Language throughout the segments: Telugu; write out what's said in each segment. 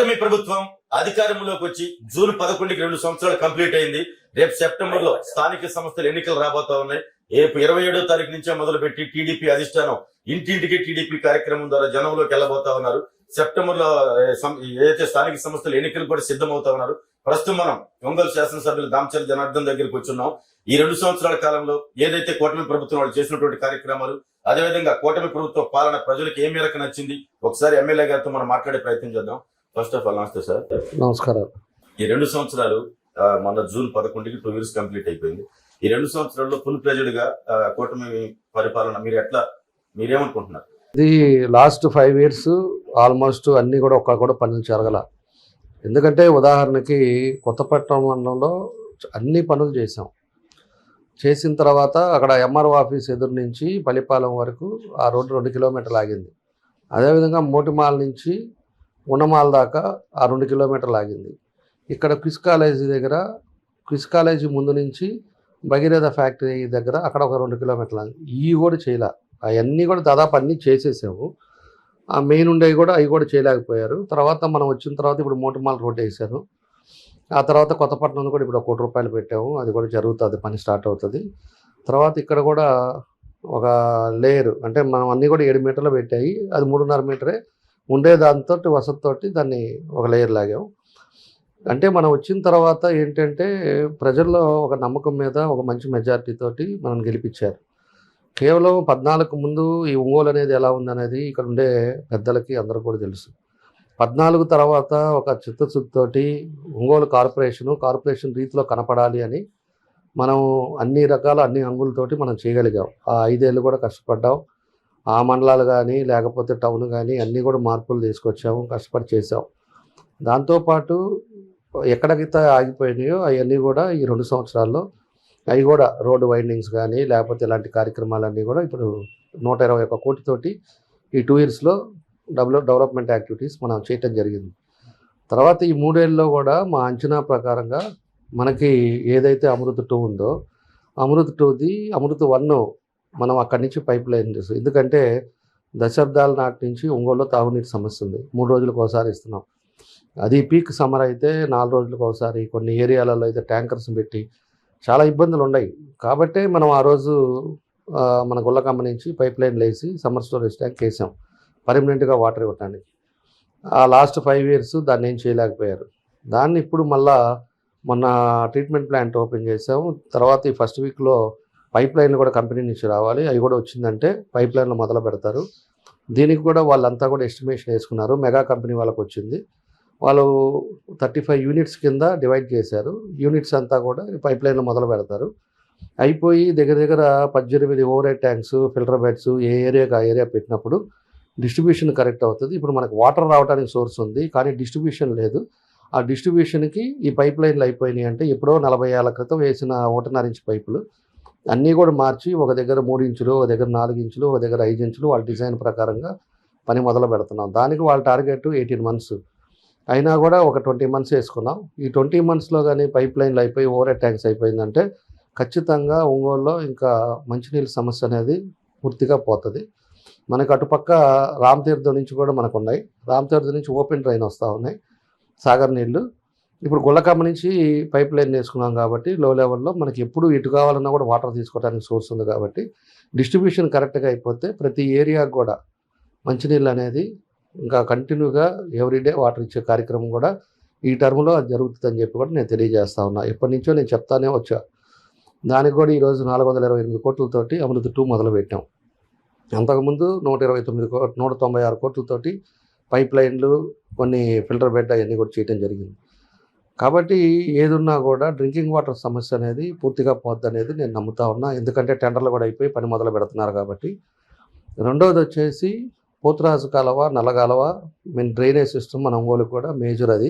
కూటమి ప్రభుత్వం అధికారంలోకి వచ్చి జూన్ 11కి 2 సంవత్సరాలు కంప్లీట్ అయింది. రేపు సెప్టెంబర్ లో స్థానిక సంస్థల ఎన్నికలు రాబోతా ఉన్నాయి. రేపు 27వ తారీఖు నుంచే మొదలుపెట్టి టీడీపీ అధిష్టానం ఇంటింటికి టీడీపీ కార్యక్రమం ద్వారా జనంలోకి వెళ్ళబోతా ఉన్నారు. సెప్టెంబర్ లో ఏదైతే స్థానిక సంస్థల ఎన్నికలు కూడా సిద్ధమవుతా ఉన్నారు. ప్రస్తుతం మనం ఒంగోలు శాసనసభ్యులు దామచర్ల జనార్దన్ దగ్గరికి వచ్చున్నాం. ఈ 2 సంవత్సరాల కాలంలో ఏదైతే కూటమి ప్రభుత్వం వాళ్ళు చేసినటువంటి కార్యక్రమాలు, అదేవిధంగా కూటమి ప్రభుత్వ పాలన ప్రజలకు ఏ మేరకు నచ్చింది, ఒకసారి ఎమ్మెల్యే గారితో మనం మాట్లాడే ప్రయత్నం చేద్దాం. ఫస్ట్ ఆఫ్ ఆల్ నమస్తే సార్. నమస్కారం. ఈ 2 సంవత్సరాలు మన జూన్ 11కి 2 years కంప్లీట్ అయిపోయింది. ఈ 2 సంవత్సరాల్లో ఫుల్ ప్రెజర్డ్ గా కూటమి పరిపాలన మీరేమనుకుంటున్నారు? ఇది లాస్ట్ 5 years ఆల్మోస్ట్ అన్ని కూడా కూడా పనులు జరగల. ఎందుకంటే ఉదాహరణకి కొత్తపట్నం మండలంలో అన్ని పనులు చేసిన తర్వాత అక్కడ ఎంఆర్ఓ ఆఫీస్ ఎదురు నుంచి పల్లిపాలెం వరకు ఆ రోడ్డు 2 kilometers ఆగింది. అదేవిధంగా మోటిమాల నుంచి ఉన్నమాల దాకా ఆ 2 kilometers ఆగింది. ఇక్కడ క్విజ్ కాలేజీ ముందు నుంచి భగీరథ ఫ్యాక్టరీ దగ్గర అక్కడ ఒక 2 kilometers ఆగింది. ఇవి కూడా చేయలే. అవన్నీ కూడా దాదాపు అన్నీ చేసేసాము. ఆ మెయిన్ ఉండేవి కూడా అవి కూడా చేయలేకపోయారు. తర్వాత మనం వచ్చిన తర్వాత ఇప్పుడు మోటిమాల రోడ్డు వేసారు. ఆ తర్వాత కొత్తపట్నం కూడా ఇప్పుడు 1 కోటి రూపాయలు పెట్టాము. అది కూడా జరుగుతుంది, పని స్టార్ట్ అవుతుంది. తర్వాత ఇక్కడ కూడా ఒక లేయర్ అంటే మనం అన్నీ కూడా 7 meterలు పెట్టాయి. అది 3.5 meter ఉండే దాంతో వసతితోటి దాన్ని ఒక లేయర్ లాగాము. అంటే మనం వచ్చిన తర్వాత ఏంటంటే ప్రజల్లో ఒక నమ్మకం మీద ఒక మంచి మెజారిటీ తోటి మనం గెలిపించారు. కేవలం 14 ముందు ఈ ఒంగోలు అనేది ఎలా ఉందనేది ఇక్కడ ఉండే పెద్దలకి అందరూ కూడా తెలుసు. 14 తర్వాత ఒక చిత్తశుద్ధితోటి ఒంగోలు కార్పొరేషన్ రీతిలో కనపడాలి అని మనం అన్ని అంగులతోటి మనం చేయగలిగాం. ఆ 5 ఏళ్ళు కూడా కష్టపడ్డాం. ఆ మండలాలు కానీ లేకపోతే టౌన్ కానీ అన్నీ కూడా మార్పులు తీసుకొచ్చాము, కష్టపడి చేసాం. దాంతోపాటు ఎక్కడికైతే ఆగిపోయినాయో అవన్నీ కూడా ఈ 2 సంవత్సరాల్లో అవి కూడా రోడ్డు వైండింగ్స్ కానీ లేకపోతే ఇలాంటి కార్యక్రమాలన్నీ కూడా ఇప్పుడు 121 కోటితోటి ఈ 2 yearsలో డెవలప్మెంట్ యాక్టివిటీస్ మనం చేయటం జరిగింది. తర్వాత ఈ 3 ఏళ్ళలో కూడా మా అంచనా ప్రకారంగా మనకి ఏదైతే అమృత్ 2 ఉందో అమృత్ 1 మనం అక్కడి నుంచి పైప్ లైన్ చేస్తాం. ఎందుకంటే దశాబ్దాల నాటి నుంచి ఒంగోలులో తాగునీటి సమస్య ఉంది. 3 రోజులకు ఒకసారి ఇస్తున్నాం. అది పీక్ సమ్మర్ అయితే 4 రోజులకు ఒకసారి, కొన్ని ఏరియాలలో అయితే ట్యాంకర్స్ పెట్టి చాలా ఇబ్బందులు ఉన్నాయి. కాబట్టి మనం ఆ రోజు మన గుల్లకమ్మ నుంచి పైప్ లైన్ వేసి సమ్మర్ స్టోరేజ్ ట్యాంక్ వేసాం పర్మనెంట్గా వాటర్ ఇవ్వడానికి. ఆ లాస్ట్ 5 years దాన్ని ఏం చేయలేకపోయారు. దాన్ని ఇప్పుడు మళ్ళా మొన్న ట్రీట్మెంట్ ప్లాంట్ ఓపెన్ చేసాము. తర్వాత ఈ ఫస్ట్ వీక్లో పైప్ లైన్లు కూడా కంపెనీ నుంచి రావాలి. అవి కూడా వచ్చిందంటే పైప్ లైన్లు మొదలు పెడతారు. దీనికి కూడా వాళ్ళంతా కూడా ఎస్టిమేషన్ వేసుకున్నారు. మెగా కంపెనీ వాళ్ళకి వచ్చింది. వాళ్ళు 35 units కింద డివైడ్ చేశారు. యూనిట్స్ అంతా కూడా పైప్ లైన్లు మొదలు పెడతారు. అయిపోయి దగ్గర 18 overhead tanks, filter beds ఏ ఏరియాకి ఆ ఏరియా పెట్టినప్పుడు డిస్ట్రిబ్యూషన్ కరెక్ట్ అవుతుంది. ఇప్పుడు మనకు వాటర్ రావడానికి సోర్స్ ఉంది, కానీ డిస్ట్రిబ్యూషన్ లేదు. ఆ డిస్ట్రిబ్యూషన్కి ఈ పైప్ లైన్లు అయిపోయినాయి అంటే ఎప్పుడో 40 ఏళ్ల క్రితం వేసిన 1.5 inch పైపులు అన్నీ కూడా మార్చి ఒక దగ్గర 3 inches, ఒక దగ్గర 4 inches, ఒక దగ్గర 5 inches వాళ్ళ డిజైన్ ప్రకారంగా పని మొదలు పెడుతున్నాం. దానికి వాళ్ళ టార్గెట్ 18 months. అయినా కూడా ఒక 20 months వేసుకున్నాం. ఈ 20 monthsలో కానీ పైప్ లైన్లు అయిపోయి ఓవర్ హెడ్ ట్యాంక్స్ అయిపోయిందంటే ఖచ్చితంగా ఒంగోలులో ఇంకా మంచినీళ్ళ సమస్య అనేది పూర్తిగా పోతుంది. మనకు అటుపక్క రామతీర్థం నుంచి కూడా మనకు ఉన్నాయి. రామతీర్థం నుంచి ఓపెన్ డ్రైన్ వస్తూ ఉన్నాయి సాగర్ నీళ్లు. ఇప్పుడు గుల్లకమ్మ నుంచి పైప్ లైన్ వేసుకున్నాం కాబట్టి లో లెవెల్లో మనకి ఎప్పుడు ఇటు కావాలన్నా కూడా వాటర్ తీసుకోవడానికి సోర్స్ ఉంది. కాబట్టి డిస్ట్రిబ్యూషన్ కరెక్ట్గా అయిపోతే ప్రతి ఏరియాకు కూడా మంచినీళ్ళు అనేది ఇంకా కంటిన్యూగా ఎవ్రీడే వాటర్ ఇచ్చే కార్యక్రమం కూడా ఈ టర్మ్లో అది జరుగుతుందని చెప్పి కూడా నేను తెలియజేస్తా ఉన్నా. ఎప్పటి నుంచో నేను చెప్తానే వచ్చా. దానికి కూడా ఈరోజు 428 కోట్లతోటి అమృత్ 2 మొదలుపెట్టాం. అంతకుముందు 196 కోట్లతోటి పైప్ లైన్లు, కొన్ని ఫిల్టర్ బెడ్ అవన్నీ కూడా చేయడం జరిగింది. కాబట్టి ఏదున్నా కూడా డ్రింకింగ్ వాటర్ సమస్య అనేది పూర్తిగా పోద్ది అనేది నేను నమ్ముతా ఉన్నా. ఎందుకంటే టెండర్లు కూడా అయిపోయి పని మొదలు పెడుతున్నారు కాబట్టి. రెండవది వచ్చేసి పోతురాజు కాలువ, నల్లగాలువ, డ్రైనేజ్ సిస్టమ్ మన ఒంగోలుకు కూడా మేజర్. అది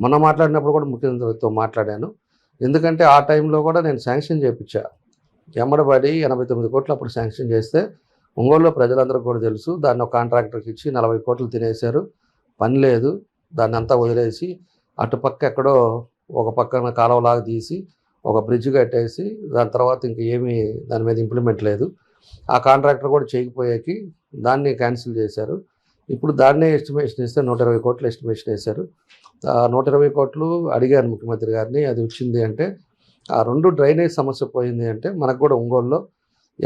మొన్న మాట్లాడినప్పుడు కూడా ముఖ్యమంత్రితో మాట్లాడాను. ఎందుకంటే ఆ టైంలో కూడా నేను శాంక్షన్ చేయించా. ఎమ్మడబడి 89 కోట్లు అప్పుడు శాంక్షన్ చేస్తే ఒంగోలులో ప్రజలందరికీ కూడా తెలుసు. దాన్ని ఒక కాంట్రాక్టర్కి ఇచ్చి 40 కోట్లు తినేశారు. పని లేదు, దాన్ని అంతా వదిలేసి అటుపక్క ఎక్కడో ఒక పక్కన కాలువలాగా తీసి ఒక బ్రిడ్జ్ కట్టేసి దాని తర్వాత ఇంక ఏమీ దాని మీద ఇంప్లిమెంట్ లేదు. ఆ కాంట్రాక్టర్ కూడా చేయకపోయాకి దాన్ని క్యాన్సిల్ చేశారు. ఇప్పుడు దాన్నే ఎస్టిమేషన్ వేస్తే 120 కోట్లు ఎస్టిమేషన్ వేశారు. 120 కోట్లు అడిగాను ముఖ్యమంత్రి గారిని, అది వచ్చింది అంటే ఆ 2 డ్రైనేజ్ సమస్య పోయింది అంటే మనకు కూడా ఒంగోలులో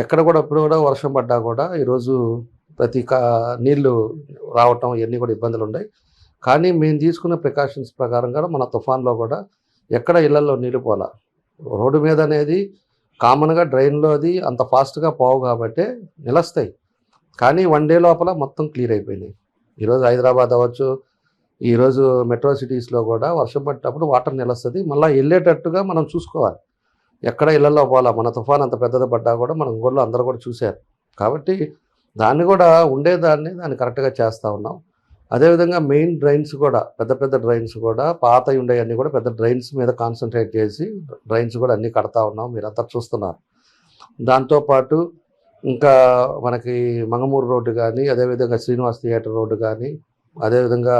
ఎక్కడ కూడా ఇప్పుడు కూడా వర్షం పడ్డా కూడా ఈరోజు ప్రతి నీళ్లు రావటం ఇవన్నీ కూడా ఇబ్బందులు ఉన్నాయి. కానీ మేము తీసుకున్న ప్రికాషన్స్ ప్రకారంగా మన తుఫాన్లో కూడా ఎక్కడ ఇళ్లలో నీళ్ళు పోలా. రోడ్డు మీద అనేది కామన్గా డ్రైన్లో అది అంత ఫాస్ట్గా పోవు కాబట్టి నిలుస్తాయి. కానీ 1 డే లోపల మొత్తం క్లియర్ అయిపోయినాయి. ఈరోజు హైదరాబాద్ అవ్వచ్చు, ఈరోజు మెట్రో సిటీస్లో కూడా వర్షం పడ్డప్పుడు వాటర్ నిలుస్తుంది. మళ్ళీ వెళ్ళేటట్టుగా మనం చూసుకోవాలి. ఎక్కడ ఇళ్లలో పోలా. మన తుఫాన్ అంత పెద్దది పడ్డా కూడా మన ఊళ్ళో అందరూ కూడా చూశారు. కాబట్టి దాన్ని కూడా దాన్ని కరెక్ట్గా చేస్తూ ఉన్నాం. అదేవిధంగా మెయిన్ డ్రైన్స్ కూడా పెద్ద పెద్ద డ్రైన్స్ కూడా పాతవి ఉండేవన్నీ కూడా పెద్ద డ్రైన్స్ మీద కాన్సన్ట్రేట్ చేసి డ్రైన్స్ కూడా అన్నీ కడతా ఉన్నాం. మీరంతా చూస్తున్నారు. దాంతోపాటు ఇంకా మనకి మంగమూరు రోడ్డు కానీ, అదేవిధంగా శ్రీనివాస్ థియేటర్ రోడ్డు కానీ, అదేవిధంగా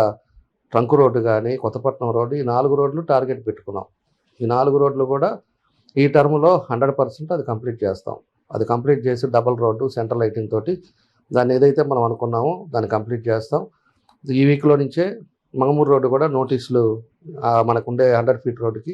ట్రంక్ రోడ్డు కానీ, కొత్తపట్నం రోడ్డు, ఈ 4 రోడ్లు టార్గెట్ పెట్టుకున్నాం. ఈ 4 రోడ్లు కూడా ఈ టర్మ్లో 100% అది కంప్లీట్ చేస్తాం. అది కంప్లీట్ చేసి డబల్ రోడ్డు సెంట్రల్ లైటింగ్ తోటి దాన్ని ఏదైతే మనం అనుకున్నామో దాన్ని కంప్లీట్ చేస్తాం. ఈ వీక్లో నుంచే మంగమూరు రోడ్డు కూడా నోటీసులు మనకుండే 100 ఫీట్ రోడ్డుకి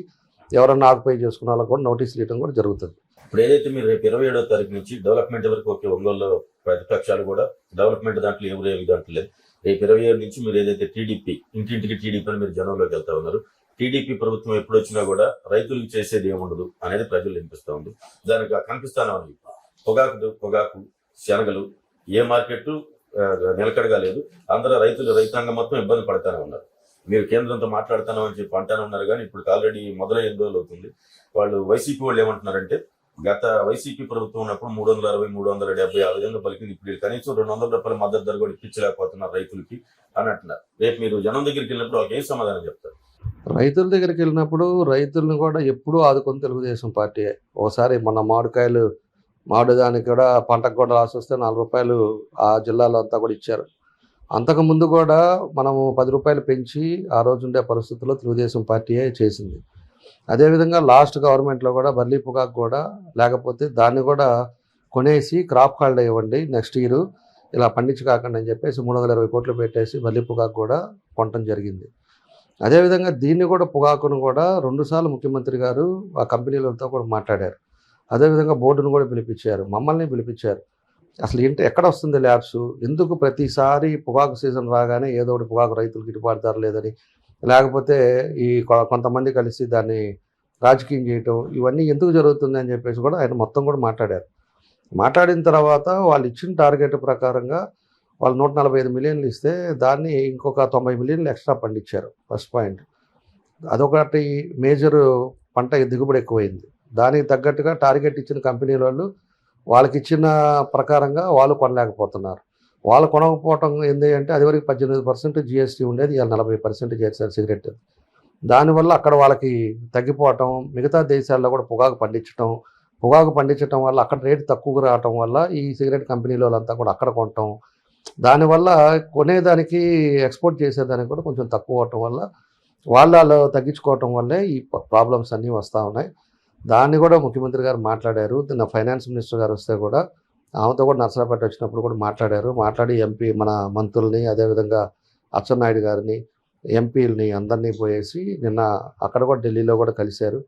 ఎవరన్నా ఆక్యుపై చేసుకున్న వాళ్ళకి కూడా నోటీసులు ఇవ్వడం కూడా జరుగుతుంది. ఇప్పుడు ఏదైతే మీరు రేపు 27వ తారీఖు నుంచి డెవలప్మెంట్ వరకు ఓకే, ఒంగోలులో ప్రతిపక్షాలు కూడా డెవలప్మెంట్ దాంట్లో ఎవరు దాంట్లో లేదు. రేపు 27 నుంచి మీరు ఏదైతే టీడీపీ ఇంటింటికి టీడీపీ అని మీరు జనంలోకి వెళ్తా ఉన్నారు. టీడీపీ ప్రభుత్వం ఎప్పుడు వచ్చినా కూడా రైతులకు చేసేది ఏముండదు అనేది ప్రజలు వినిపిస్తూ ఉంది. దానికి కనిపిస్తాను అని పొగాకు శనగలు ఏ మార్కెట్ నిలకడగా లేదు. అందరూ రైతాంగం మొత్తం ఇబ్బంది పడతానే ఉన్నారు. మీరు కేంద్రంతో మాట్లాడుతాను అని చెప్పి అంటానే ఉన్నారు. కానీ ఇప్పుడు ఆల్రెడీ మొదలై 8 రోజులు అవుతుంది. వాళ్ళు వైసీపీ వాళ్ళు ఏమంటున్నారంటే గత వైసీపీ ప్రభుత్వం ఉన్నప్పుడు 360, 370 ఆ విధంగా పలికింది. ఇప్పుడు కనీసం 200 రూపాయల మద్దతు ధర కూడా ఇప్పించలేకపోతున్నారు రైతులకి అని అంటున్నారు. రేపు మీరు జనం దగ్గరికి వెళ్ళినప్పుడు వాళ్ళకి ఏం సమాధానం చెప్తారు? రైతుల దగ్గరికి వెళ్ళినప్పుడు రైతులను కూడా ఎప్పుడూ ఆదుకొని తెలుగుదేశం పార్టీ. ఒకసారి మన మామిడి దానికి కూడా పంటకు కూడా లాస్ వస్తే 4 రూపాయలు ఆ జిల్లాలో అంతా కూడా ఇచ్చారు. అంతకుముందు కూడా మనము 10 రూపాయలు పెంచి ఆ రోజు ఉండే పరిస్థితుల్లో తెలుగుదేశం పార్టీయే చేసింది. అదేవిధంగా లాస్ట్ గవర్నమెంట్లో కూడా బర్లీ పొగాకు కూడా లేకపోతే దాన్ని కూడా కొనేసి క్రాప్ హాలిడే ఇవ్వండి నెక్స్ట్ ఇయర్ ఇలా పండించకాకండి అని చెప్పేసి 320 కోట్లు పెట్టేసి బర్లీ పొగాకు కూడా కొనటం జరిగింది. అదేవిధంగా దీన్ని కూడా పొగాకును కూడా 2 సార్లు ముఖ్యమంత్రి గారు ఆ కంపెనీలతో కూడా మాట్లాడారు. అదేవిధంగా బోర్డును కూడా పిలిపించారు, మమ్మల్ని పిలిపించారు. అసలు ఎక్కడ వస్తుంది ల్యాబ్స్? ఎందుకు ప్రతిసారి పొగాకు సీజన్ రాగానే ఏదో ఒకటి పొగాకు రైతులు గిట్టుబాటు ధర లేదని, లేకపోతే ఈ కొంతమంది కలిసి దాన్ని రాజకీయం చేయటం, ఇవన్నీ ఎందుకు జరుగుతుంది అని చెప్పేసి కూడా ఆయన మొత్తం కూడా మాట్లాడారు. మాట్లాడిన తర్వాత వాళ్ళు ఇచ్చిన టార్గెట్ ప్రకారంగా వాళ్ళు 145 మిలియన్లు ఇస్తే దాన్ని ఇంకొక 90 మిలియన్లు ఎక్స్ట్రా పండించారు. ఫస్ట్ పాయింట్ అదొకటి. మేజర్ పంట దిగుబడి ఎక్కువైంది. దానికి తగ్గట్టుగా టార్గెట్ ఇచ్చిన కంపెనీల వాళ్ళు వాళ్ళకి ఇచ్చిన ప్రకారంగా వాళ్ళు కొనలేకపోతున్నారు. వాళ్ళు కొనకపోవటం ఏంటి అంటే అదివరకు 18% జిఎస్టీ ఉండేది, ఇవాళ 40% చేశారు సిగరెట్. దానివల్ల అక్కడ వాళ్ళకి తగ్గిపోవటం, మిగతా దేశాల్లో కూడా పొగాకు పండించడం వల్ల అక్కడ రేటు తక్కువగా రావటం వల్ల ఈ సిగరెట్ కంపెనీల వాళ్ళంతా కూడా అక్కడ కొనటం, దానివల్ల కొనేదానికి ఎక్స్పోర్ట్ చేసేదానికి కూడా కొంచెం తక్కువ అవటం వల్ల వాళ్ళు తగ్గించుకోవటం వల్లే ఈ ప్రాబ్లమ్స్ అన్నీ వస్తూ ఉన్నాయి. దాన్ని కూడా ముఖ్యమంత్రి గారు మాట్లాడారు. నా ఫైనాన్స్ మినిస్టర్ గారు వస్తే కూడా ఆమెతో కూడా నర్సరాపేట వచ్చినప్పుడు కూడా మాట్లాడి ఎంపీ మన మంత్రుల్ని, అదేవిధంగా అచ్చెన్నాయుడు గారిని, ఎంపీలని అందరినీ పోయేసి నిన్న అక్కడ కూడా ఢిల్లీలో కూడా కలిశారు.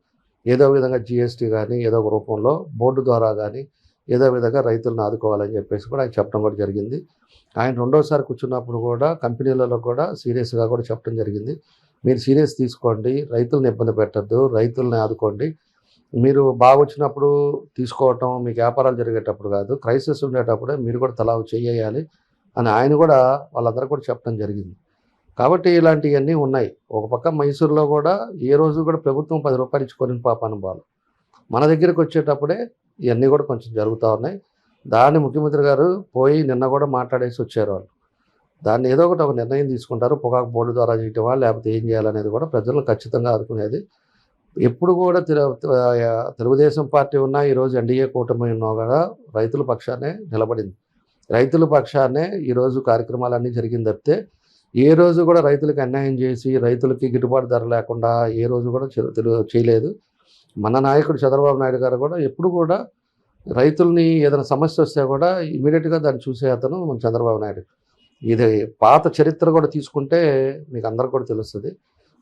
ఏదో విధంగా జిఎస్టీ కానీ ఏదో ఒక రూపంలో బోర్డు ద్వారా కానీ ఏదో విధంగా రైతులను ఆదుకోవాలని చెప్పేసి కూడా ఆయన చెప్పడం కూడా జరిగింది. ఆయన 2వసారి కూర్చున్నప్పుడు కూడా కంపెనీలలో కూడా సీరియస్గా కూడా చెప్పడం జరిగింది. మీరు సీరియస్ తీసుకోండి, రైతులను ఇబ్బంది పెట్టద్దు, రైతులను ఆదుకోండి. మీరు బాగా వచ్చినప్పుడు తీసుకోవటం మీకు వ్యాపారాలు జరిగేటప్పుడు కాదు, క్రైసిస్ ఉండేటప్పుడే మీరు కూడా తలా చేయాలి అని ఆయన కూడా వాళ్ళందరూ కూడా చెప్పడం జరిగింది. కాబట్టి ఇలాంటివన్నీ ఉన్నాయి. ఒక పక్క మైసూరులో కూడా ఏ రోజు కూడా ప్రభుత్వం 10 రూపాయలు ఇచ్చుకొని పాపానుభవాలు, మన దగ్గరికి వచ్చేటప్పుడే ఇవన్నీ కూడా కొంచెం జరుగుతూ ఉన్నాయి. దాన్ని ముఖ్యమంత్రి గారు పోయి నిన్న కూడా మాట్లాడేసి వచ్చారు. వాళ్ళు దాన్ని ఏదో ఒక నిర్ణయం తీసుకుంటారు. పొగాకు బోర్డు ద్వారా చేయటమా లేకపోతే ఏం చేయాలనేది కూడా ప్రజలను ఖచ్చితంగా ఆదుకునేది. ఎప్పుడు కూడా తెలుగుదేశం పార్టీ ఉన్నా, ఈరోజు ఎన్డీఏ కూటమి ఉన్నా కూడా రైతుల పక్షానే నిలబడింది. రైతుల పక్షానే ఈరోజు కార్యక్రమాలన్నీ జరిగింది తప్పితే ఏ రోజు కూడా రైతులకు అన్యాయం చేసి రైతులకి గిట్టుబాటు ధర లేకుండా ఏ రోజు కూడా చేయలేదు. మన నాయకుడు చంద్రబాబు నాయుడు గారు కూడా ఎప్పుడు కూడా రైతుల్ని ఏదైనా సమస్య వస్తే కూడా ఇమీడియట్గా దాన్ని చూసే అతను మన చంద్రబాబు నాయుడు. ఇది పాత చరిత్ర కూడా తీసుకుంటే మీకు అందరికి కూడా తెలుస్తుంది.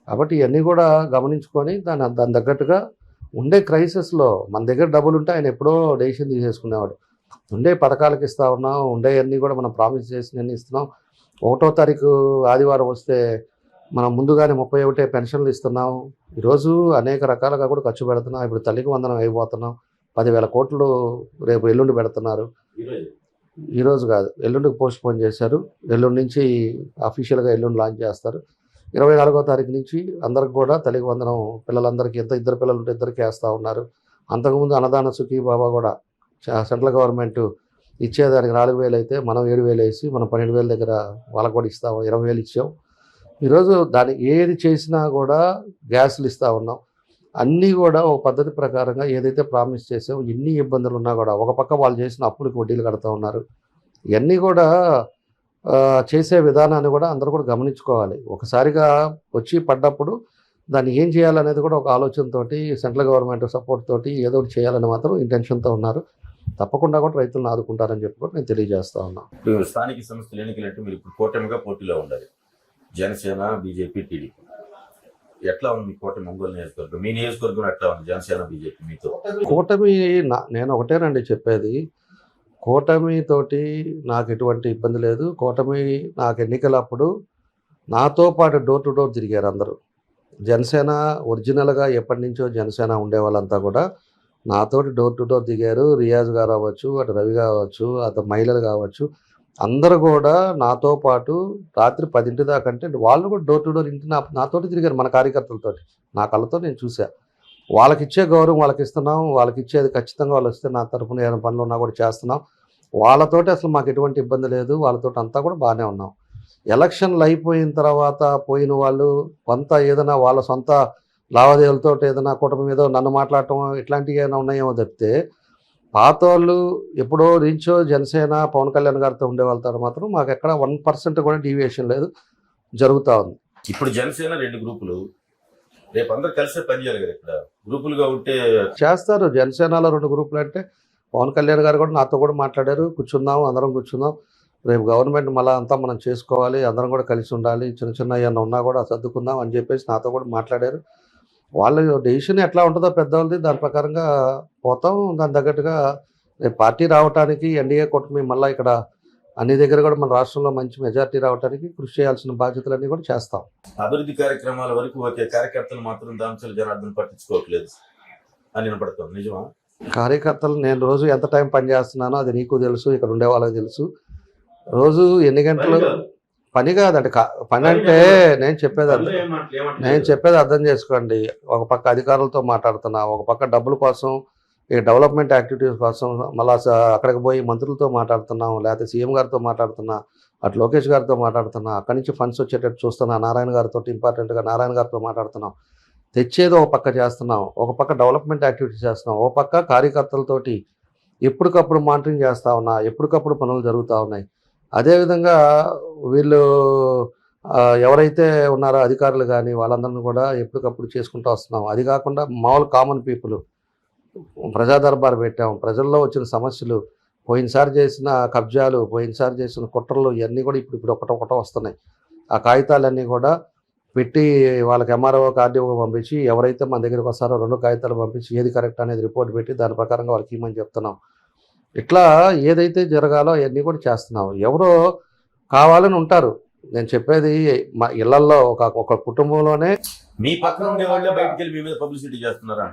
కాబట్టి ఇవన్నీ కూడా గమనించుకొని దాని తగ్గట్టుగా ఉండే క్రైసిస్లో మన దగ్గర డబ్బులు ఉంటే ఆయన ఎప్పుడో డెసిషన్ తీసేసుకునేవాడు. ఉండే పథకాలకు ఇస్తా ఉన్నాం, ఉండే అన్నీ కూడా మనం ప్రామిస్ చేసినవన్నీ ఇస్తున్నాం. 1వ తారీఖు ఆదివారం వస్తే మనం ముందుగానే 31 పెన్షన్లు ఇస్తున్నాం. ఈరోజు అనేక రకాలుగా కూడా ఖర్చు పెడుతున్నాం. ఇప్పుడు తల్లికి వందనం అయిపోతున్నాం. 10,000 కోట్లు రేపు ఎల్లుండి పెడుతున్నారు. ఈరోజు కాదు, ఎల్లుండికి పోస్ట్ పోన్ చేశారు. ఎల్లుండి నుంచి అఫీషియల్గా ఎల్లుండి లాంచ్ చేస్తారు. 24వ తారీఖు నుంచి అందరికి కూడా తల్లికి వందనం పిల్లలందరికీ, ఇద్దరు పిల్లలు ఉంటే ఇద్దరికి వేస్తూ ఉన్నారు. అంతకుముందు అన్నదాన సుఖీ బాబా కూడా సెంట్రల్ గవర్నమెంట్ ఇచ్చేదానికి 4,000 అయితే మనం 7,000 వేసి మనం 12,000 దగ్గర వాళ్ళకు కూడా ఇస్తాము. 20,000 ఇచ్చాం. ఈరోజు దాన్ని ఏది చేసినా కూడా గ్యాసులు ఇస్తూ ఉన్నాం. అన్నీ కూడా ఒక పద్ధతి ప్రకారంగా ఏదైతే ప్రామిస్ చేసామో ఎన్ని ఇబ్బందులు ఉన్నా కూడా ఒక పక్క వాళ్ళు చేసిన అప్పులకు వడ్డీలు కడుతూ ఉన్నారు. ఇవన్నీ కూడా చేసే విధానాన్ని కూడా అందరూ కూడా గమనించుకోవాలి. ఒకసారిగా వచ్చి పడ్డప్పుడు దాన్ని ఏం చేయాలనేది కూడా ఒక ఆలోచనతోటి సెంట్రల్ గవర్నమెంట్ సపోర్ట్ తోటి ఏదో ఒకటి చేయాలని మాత్రం ఇంటెన్షన్తో ఉన్నారు. తప్పకుండా కూడా రైతులను ఆదుకుంటారని చెప్పి కూడా నేను తెలియజేస్తా ఉన్నాను. ఇప్పుడు స్థానిక సంస్థలు ఎన్నికలంటే మీరు ఇప్పుడు కూటమిగా పోటీలో ఉండాలి. Janasena, BJP, TDP. ఎట్లా ఉంది కూటమి ఒంగోలు నియోజకవర్గం? మీ నియోజకవర్గం ఎట్లా ఉంది జనసేన, బీజేపీ మీతో? కూటమి నేను ఒకటేనండి చెప్పేది, కూటమితోటి నాకు ఎటువంటి ఇబ్బంది లేదు. కూటమి నాకు ఎన్నికలప్పుడు నాతో పాటు డోర్ టు డోర్ తిరిగారు అందరూ. జనసేన ఒరిజినల్గా ఎప్పటి నుంచో జనసేన ఉండే వాళ్ళంతా కూడా నాతోటి డోర్ టు డోర్ దిగారు. రియాజ్ గారు అవ్వచ్చు, అటు రవి కావచ్చు, అటు మహిళలు కావచ్చు, అందరూ కూడా నాతో పాటు రాత్రి 10 దాకా అంటే వాళ్ళు కూడా డోర్ టు డోర్ ఇంటి నాతోటి తిరిగారు. మన కార్యకర్తలతోటి నా కళ్ళతో నేను చూసా. వాళ్ళకి ఇచ్చే గౌరవం వాళ్ళకి ఇస్తున్నాం. వాళ్ళకి ఇచ్చేది ఖచ్చితంగా వాళ్ళు వస్తే నా తరఫున ఏమైనా పనులు ఉన్నా కూడా చేస్తున్నాం. వాళ్ళతోటి అసలు మాకు ఎటువంటి ఇబ్బంది లేదు. వాళ్ళతోటి అంతా కూడా బాగానే ఉన్నాం. ఎలక్షన్లు అయిపోయిన తర్వాత పోయిన వాళ్ళు కొంత ఏదైనా వాళ్ళ సొంత లావాదేవీలతో ఏదైనా కూటమి మీద నన్ను మాట్లాడటం ఇట్లాంటివి ఏమైనా ఉన్నాయేమో తప్పితే పాత వాళ్ళు ఎప్పుడో రీచో జనసేన పవన్ కళ్యాణ్ గారితో ఉండే వాళ్ళతో మాత్రం మాకు ఎక్కడ 1% కూడా డీవియేషన్ లేదు, జరుగుతూ ఉంది. ఇప్పుడు జనసేన 2 గ్రూపులు, రేపు అందరు కలిసే పని చేయాలి కదా. ఇక్కడ గ్రూపులుగా ఉంటే చేస్తారు. జనసేనలో 2 గ్రూపులు అంటే పవన్ కళ్యాణ్ గారు కూడా నాతో కూడా మాట్లాడారు. కూర్చుందాం, అందరం కూర్చుందాం, రేపు గవర్నమెంట్ మళ్ళీ అంతా మనం చేసుకోవాలి, అందరం కూడా కలిసి ఉండాలి, చిన్న చిన్న ఏమన్నా ఉన్నా కూడా సర్దుకుందాం అని చెప్పేసి నాతో కూడా మాట్లాడారు. వాళ్ళ డెసిషన్ ఎట్లా ఉంటుందో పెద్దవాళ్ళది, దాని ప్రకారంగా పోతాం. దాని తగ్గట్టుగా రేపు పార్టీ రావడానికి ఎన్డీఏ కూటమి మళ్ళీ ఇక్కడ అన్ని దగ్గర కూడా మన రాష్ట్రంలో మంచి మెజార్టీ రావడానికి కృషి చేయాల్సిన బాధ్యతలన్నీ కూడా చేస్తాం. అభివృద్ధి కార్యక్రమాల వరకు ఓకే, కార్యకర్తలు మాత్రం దాంట్లో జనార్దన్ పట్టించుకోవట్లేదు అని వినపడతాం. నిజమా? కార్యకర్తలు నేను రోజు ఎంత టైం పని చేస్తున్నానో అది నీకు తెలుసు, ఇక్కడ ఉండే వాళ్ళకి తెలుసు. రోజు ఎన్ని గంటలు పని కాదండి. పని అంటే నేను చెప్పేది అర్థం చేసుకోండి. ఒక పక్క అధికారులతో మాట్లాడుతున్నా, ఒక పక్క డబ్బుల కోసం, ఈ డెవలప్మెంట్ యాక్టివిటీస్ కోసం మళ్ళీ అక్కడికి పోయి మంత్రులతో మాట్లాడుతున్నాం, లేకపోతే సీఎం గారితో మాట్లాడుతున్నా, అటు లోకేష్ గారితో మాట్లాడుతున్నా, అక్కడి నుంచి ఫండ్స్ వచ్చేటట్టు చూస్తున్నా, నారాయణ గారితో ఇంపార్టెంట్గా నారాయణ గారితో మాట్లాడుతున్నాం. తెచ్చేది ఒక పక్క చేస్తున్నాం, ఒక పక్క డెవలప్మెంట్ యాక్టివిటీస్ చేస్తున్నాం, ఒక పక్క కార్యకర్తలతోటి ఎప్పటికప్పుడు మానిటరింగ్ చేస్తూ ఉన్నా, ఎప్పటికప్పుడు పనులు జరుగుతూ ఉన్నాయి. అదేవిధంగా వీళ్ళు ఎవరైతే ఉన్నారో అధికారులు కానీ వాళ్ళందరినీ కూడా ఎప్పటికప్పుడు చేసుకుంటూ వస్తున్నాం. అది కాకుండా మామూలు కామన్ పీపుల్ ప్రజా దర్బార్ పెట్టాం. ప్రజల్లో వచ్చిన సమస్యలు, పోయినసారి చేసిన కబ్జాలు, పోయినసారి చేసిన కుట్రలు ఇవన్నీ కూడా ఇప్పుడు ఒకటొకట వస్తున్నాయి. ఆ కాగితాలన్నీ కూడా పెట్టి వాళ్ళకి ఎంఆర్ఓ ఆర్డీఓ పంపించి ఎవరైతే మన దగ్గరికి వస్తారో 2 కాగితాలు పంపించి ఏది కరెక్ట్ అనేది రిపోర్ట్ పెట్టి దాని ప్రకారంగా వాళ్ళకి ఇవ్వమని చెప్తున్నాం. ఇట్లా ఏదైతే జరగాలో అవన్నీ కూడా చేస్తున్నాం. ఎవరో కావాలని ఉంటారు. నేను చెప్పేది మా ఇళ్లల్లో ఒక కుటుంబంలోనే మీ పక్కన ఉండే వాళ్ళే బయటకు వెళ్ళి మీ మీద పబ్లిసిటీ చేస్తున్నారా?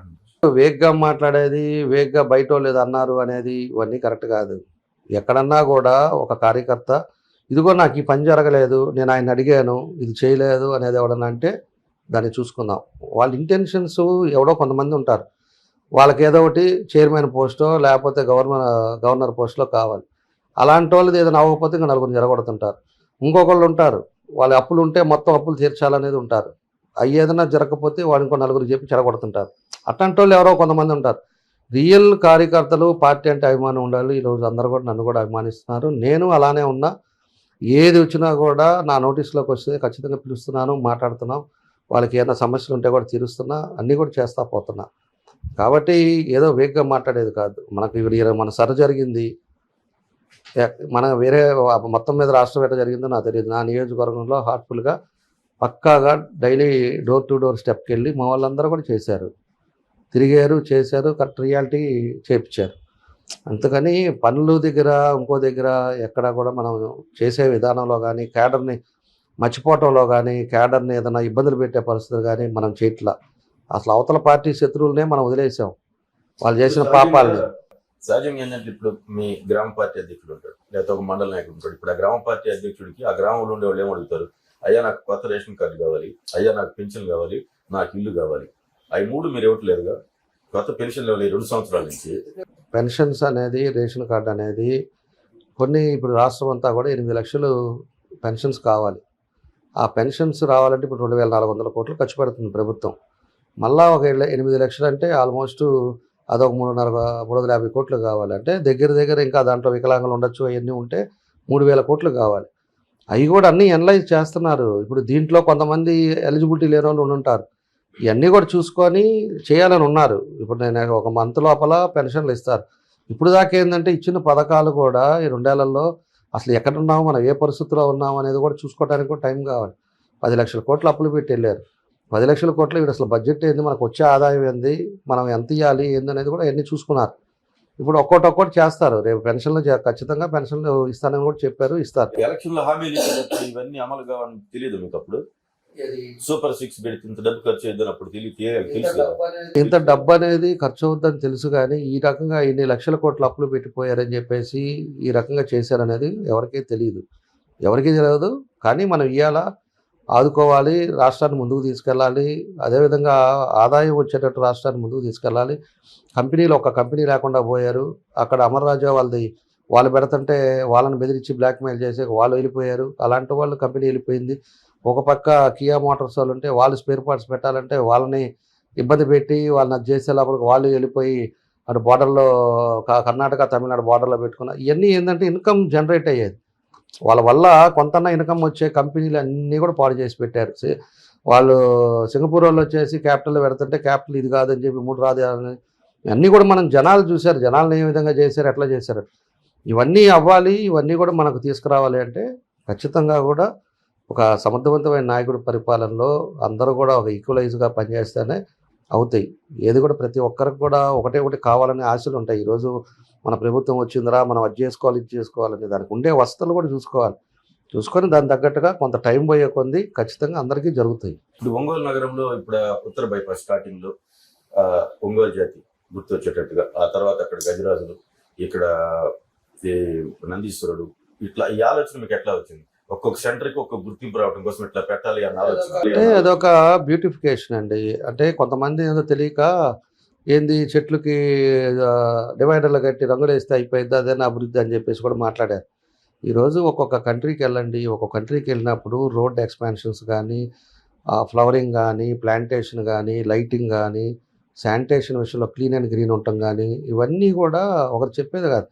వేగ్గా మాట్లాడేది, వేగ్గా బయట లేదు అన్నారు అనేది ఇవన్నీ కరెక్ట్ కాదు. ఎక్కడన్నా కూడా ఒక కార్యకర్త ఇదిగో నాకు ఈ పని జరగలేదు, నేను ఆయన అడిగాను, ఇది చేయలేదు అనేది ఎవడన్నా అంటే దాన్ని చూసుకుందాం. వాళ్ళ ఇంటెన్షన్స్ ఎవడో కొంతమంది ఉంటారు. వాళ్ళకి ఏదో ఒకటి చైర్మన్ పోస్టో లేకపోతే గవర్నర్ పోస్ట్లో కావాలి. అలాంటి వాళ్ళది ఏదైనా అవ్వకపోతే ఇంకా 4 జరగొడుతుంటారు. ఇంకొకళ్ళు ఉంటారు, వాళ్ళ అప్పులు ఉంటే మొత్తం అప్పులు తీర్చాలనేది ఉంటారు. అవి ఏదైనా జరగకపోతే వాళ్ళు ఇంకో 4 చెప్పి చెడగొడుతుంటారు. అట్లాంటి వాళ్ళు ఎవరో కొంతమంది ఉంటారు. రియల్ కార్యకర్తలు పార్టీ అంటే అభిమానం ఉండాలి. ఈరోజు అందరూ కూడా నన్ను కూడా అభిమానిస్తున్నారు. నేను అలానే ఉన్నా. ఏది వచ్చినా కూడా నా నోటీస్లోకి వస్తే ఖచ్చితంగా పిలుస్తున్నాను, మాట్లాడుతున్నాం. వాళ్ళకి ఏదైనా సమస్యలు ఉంటే కూడా తీరుస్తున్నా, అన్నీ కూడా చేస్తా పోతున్నా. కాబట్టి ఏదో వేగ్గా మాట్లాడేది కాదు. మనకు మన సర జరిగింది, మన వేరే మొత్తం మీద రాష్ట్రం ఎట్లా జరిగిందో నాకు తెలియదు. నా నియోజకవర్గంలో హార్ట్ఫుల్గా పక్కాగా డైలీ డోర్ టు డోర్ స్టెప్కి వెళ్ళి మా వాళ్ళందరూ కూడా చేశారు, తిరిగారు, చేశారు, కరెక్ట్ రియాలిటీ చేపించారు. అందుకని పనుల దగ్గర ఇంకో దగ్గర ఎక్కడ కూడా మనం చేసే విధానంలో కానీ క్యాడర్ని మర్చిపోవటంలో కానీ క్యాడర్ని ఏదైనా ఇబ్బందులు పెట్టే పరిస్థితులు కానీ మనం చేయట్లా. అసలు అవతల పార్టీ శత్రువులనే మనం వదిలేసాం వాళ్ళు చేసిన పాపాలని. సహజంగా ఏంటంటే ఇప్పుడు మీ గ్రామ పార్టీ అధ్యక్షుడు ఉంటాడు, లేకపోతే ఒక మండల నాయకుడు ఉంటాడు. ఇప్పుడు ఆ గ్రామ పార్టీ అధ్యక్షుడికి ఆ గ్రామంలో ఉండే వాళ్ళు ఏమడుగుతారు? అయ్యా నాకు కొత్త రేషన్ కార్డు కావాలి, అయ్యా నాకు పెన్షన్ కావాలి, నాకు ఇల్లు కావాలి. అవి 3 మీరు ఇవ్వట్లేదుగా. కొత్త పెన్షన్ లేవాలి 2 సంవత్సరాల నుంచి. పెన్షన్స్ అనేది రేషన్ కార్డు అనేది కొన్ని ఇప్పుడు రాష్ట్రం అంతా కూడా 8 లక్షలు పెన్షన్స్ కావాలి. ఆ పెన్షన్స్ రావాలంటే ఇప్పుడు 2,400 కోట్లు ఖర్చు పెడుతుంది ప్రభుత్వం. మళ్ళా ఒక 8 లక్షలు అంటే ఆల్మోస్ట్ అదొక 350 కోట్లు కావాలి. అంటే దగ్గర ఇంకా దాంట్లో వికలాంగులు ఉండొచ్చు, అవన్నీ ఉంటే 3,000 కోట్లు కావాలి. అవి కూడా అన్నీ ఎనలైజ్ చేస్తున్నారు. ఇప్పుడు దీంట్లో కొంతమంది ఎలిజిబిలిటీ లేని వాళ్ళు ఉంటారు, ఇవన్నీ కూడా చూసుకొని చేయాలని ఉన్నారు. ఇప్పుడు నేను ఒక మంత్ లోపల పెన్షన్లు ఇస్తారు. ఇప్పుడు దాకా ఏంటంటే ఇచ్చిన పథకాలు కూడా ఈ 2 ఏళ్లలో అసలు ఎక్కడ ఉన్నాము, మనం ఏ పరిస్థితిలో ఉన్నాము అనేది కూడా చూసుకోవడానికి కూడా టైం కావాలి. 10 లక్షల కోట్లు అప్పులు పెట్టి వెళ్ళారు. 10 లక్షల కోట్లు ఇక్కడ అసలు బడ్జెట్ ఏంది, మనకు వచ్చే ఆదాయం ఏంది, మనం ఎంత ఇవ్వాలి ఏంది అనేది కూడా అన్నీ చూసుకున్నారు. ఇప్పుడు ఒక్కొక్కటి చేస్తారు. రేపు పెన్షన్లు ఖచ్చితంగా పెన్షన్లు ఇస్తానని కూడా చెప్పారు, ఇస్తారు. ఎలక్షన్లో హామీలు ఇచ్చేటప్పుడు ఇవన్నీ అమలు కావాలని తెలియదు మీకు? అప్పుడు సూపర్ 6 పెడితే ఇంత డబ్బు ఖర్చు అవుతుంది అప్పుడు తెలుసు. ఇంత డబ్బు అనేది ఖర్చు అవుతుందని తెలుసు, కానీ ఈ రకంగా ఇన్ని లక్షల కోట్లు అప్పులు పెట్టిపోయారని చెప్పేసి ఈ రకంగా చేశారనేది ఎవరికీ తెలియదు, ఎవరికీ తెలియదు. కానీ మనం ఇవాళ ఆదుకోవాలి, రాష్ట్రాన్ని ముందుకు తీసుకెళ్ళాలి. అదేవిధంగా ఆదాయం వచ్చేటట్టు రాష్ట్రాన్ని ముందుకు తీసుకెళ్ళాలి. కంపెనీలు ఒక్క కంపెనీ లేకుండా పోయారు. అక్కడ అమర్ రాజా వాళ్ళు పెడుతుంటే వాళ్ళని బెదిరించి బ్లాక్మెయిల్ చేసి వాళ్ళు వెళ్ళిపోయారు. అలాంటి వాళ్ళు కంపెనీ వెళ్ళిపోయింది. ఒక పక్క కియా మోటార్స్ వాళ్ళు ఉంటే వాళ్ళు స్పేర్ పార్ట్స్ పెట్టాలంటే వాళ్ళని ఇబ్బంది పెట్టి వాళ్ళని అది చేసే లోపలికి వాళ్ళు వెళ్ళిపోయి అటు బార్డర్లో కర్ణాటక తమిళనాడు బార్డర్లో పెట్టుకున్నారు. ఇవన్నీ ఏంటంటే ఇన్కమ్ జనరేట్ అయ్యేది, వాళ్ళ వల్ల కొంతన్నా ఇన్కమ్ వచ్చే కంపెనీలు అన్నీ కూడా పాడు చేసి పెట్టారు. వాళ్ళు సింగపూర్ వాళ్ళు వచ్చేసి క్యాపిటల్ పెడుతుంటే క్యాపిటల్ ఇది కాదని చెప్పి 3 రాదు అన్నీ కూడా మనం జనాలు చూశారు, జనాలను ఏ విధంగా చేశారు, ఎట్లా చేశారు. ఇవన్నీ అవ్వాలి, ఇవన్నీ కూడా మనకు తీసుకురావాలి అంటే ఖచ్చితంగా కూడా ఒక సమర్థవంతమైన నాయకుడి పరిపాలనలో అందరూ కూడా ఒక ఈక్వలైజ్గా పనిచేస్తేనే అవుతాయి. ఏది కూడా ప్రతి ఒక్కరికి కూడా ఒకటి కావాలనే ఆశలు ఉంటాయి. ఈరోజు మన ప్రభుత్వం వచ్చిందిరా, మనం అది చేసుకోవాలి, ఇది చేసుకోవాలని దానికి ఉండే వసతులు కూడా చూసుకొని దాని తగ్గట్టుగా కొంత టైం పోయే కొంది ఖచ్చితంగా అందరికీ జరుగుతాయి. ఇప్పుడు ఒంగోలు నగరంలో ఇప్పుడు ఉత్తర బైపాస్ స్టార్టింగ్ లో ఒంగోలు జాతి గుర్తు వచ్చేటట్టుగా, ఆ తర్వాత అక్కడ గజరాజులు, ఇక్కడ నందీశ్వరుడు, ఇట్లా ఈ ఆలోచన మీకు ఎట్లా వచ్చింది? ఒక్కొక్క సెంటర్కి ఒక్కొక్క గుర్తింపు రావడం కోసం ఇట్లా పెట్టాలి అన్న ఆలోచన. అంటే అదొక బ్యూటిఫికేషన్ అండి. అంటే కొంతమంది ఏదో తెలియక ఏంది చెట్లకి డివైడర్లు కట్టి రంగులు వేస్తే అయిపోయింది అదేనా అభివృద్ధి అని చెప్పేసి కూడా మాట్లాడారు. ఈరోజు ఒక్కొక్క కంట్రీకి వెళ్ళండి, ఒక్కొక్క కంట్రీకి వెళ్ళినప్పుడు రోడ్ ఎక్స్పాన్షన్స్ కానీ, ఫ్లవరింగ్ కానీ, ప్లాంటేషన్ కానీ, లైటింగ్ కానీ, శానిటేషన్ విషయంలో క్లీన్ అండ్ గ్రీన్ ఉండటం కానీ, ఇవన్నీ కూడా ఒకరు చెప్పేది కాదు.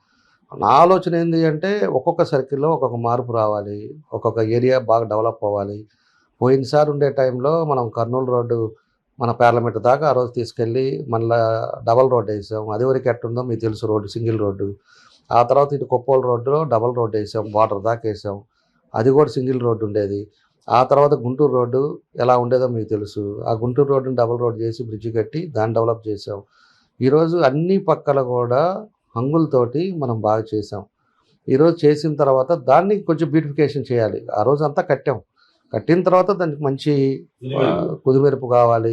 నా ఆలోచన ఏంటి అంటే ఒక్కొక్క సర్కిల్లో ఒక్కొక్క మార్పు రావాలి, ఒక్కొక్క ఏరియా బాగా డెవలప్ అవ్వాలి. పోయినసారి ఉండే టైంలో మనం కర్నూలు రోడ్డు మన పార్లమెంట్ దాకా ఆ రోజు తీసుకెళ్ళి మళ్ళీ డబల్ రోడ్ వేసాం. అది వరకు ఎట్టుందో మీకు తెలుసు, రోడ్డు సింగిల్ రోడ్డు. ఆ తర్వాత ఇటు కొప్పోలు రోడ్డులో డబల్ రోడ్ వేసాం, బార్డర్ దాకా వేసాం, అది కూడా సింగిల్ రోడ్డు ఉండేది. ఆ తర్వాత గుంటూరు రోడ్డు ఎలా ఉండేదో మీకు తెలుసు, ఆ గుంటూరు రోడ్డుని డబల్ రోడ్ చేసి బ్రిడ్జి కట్టి దాన్ని డెవలప్ చేసాం. ఈరోజు అన్ని పక్కల కూడా హంగులతోటి మనం బాగా చేసాం. ఈరోజు చేసిన తర్వాత దాన్ని కొంచెం బ్యూటిఫికేషన్ చేయాలి. ఆ రోజు అంతా కట్టిన తర్వాత దానికి మంచి కుదిమెరుపు కావాలి.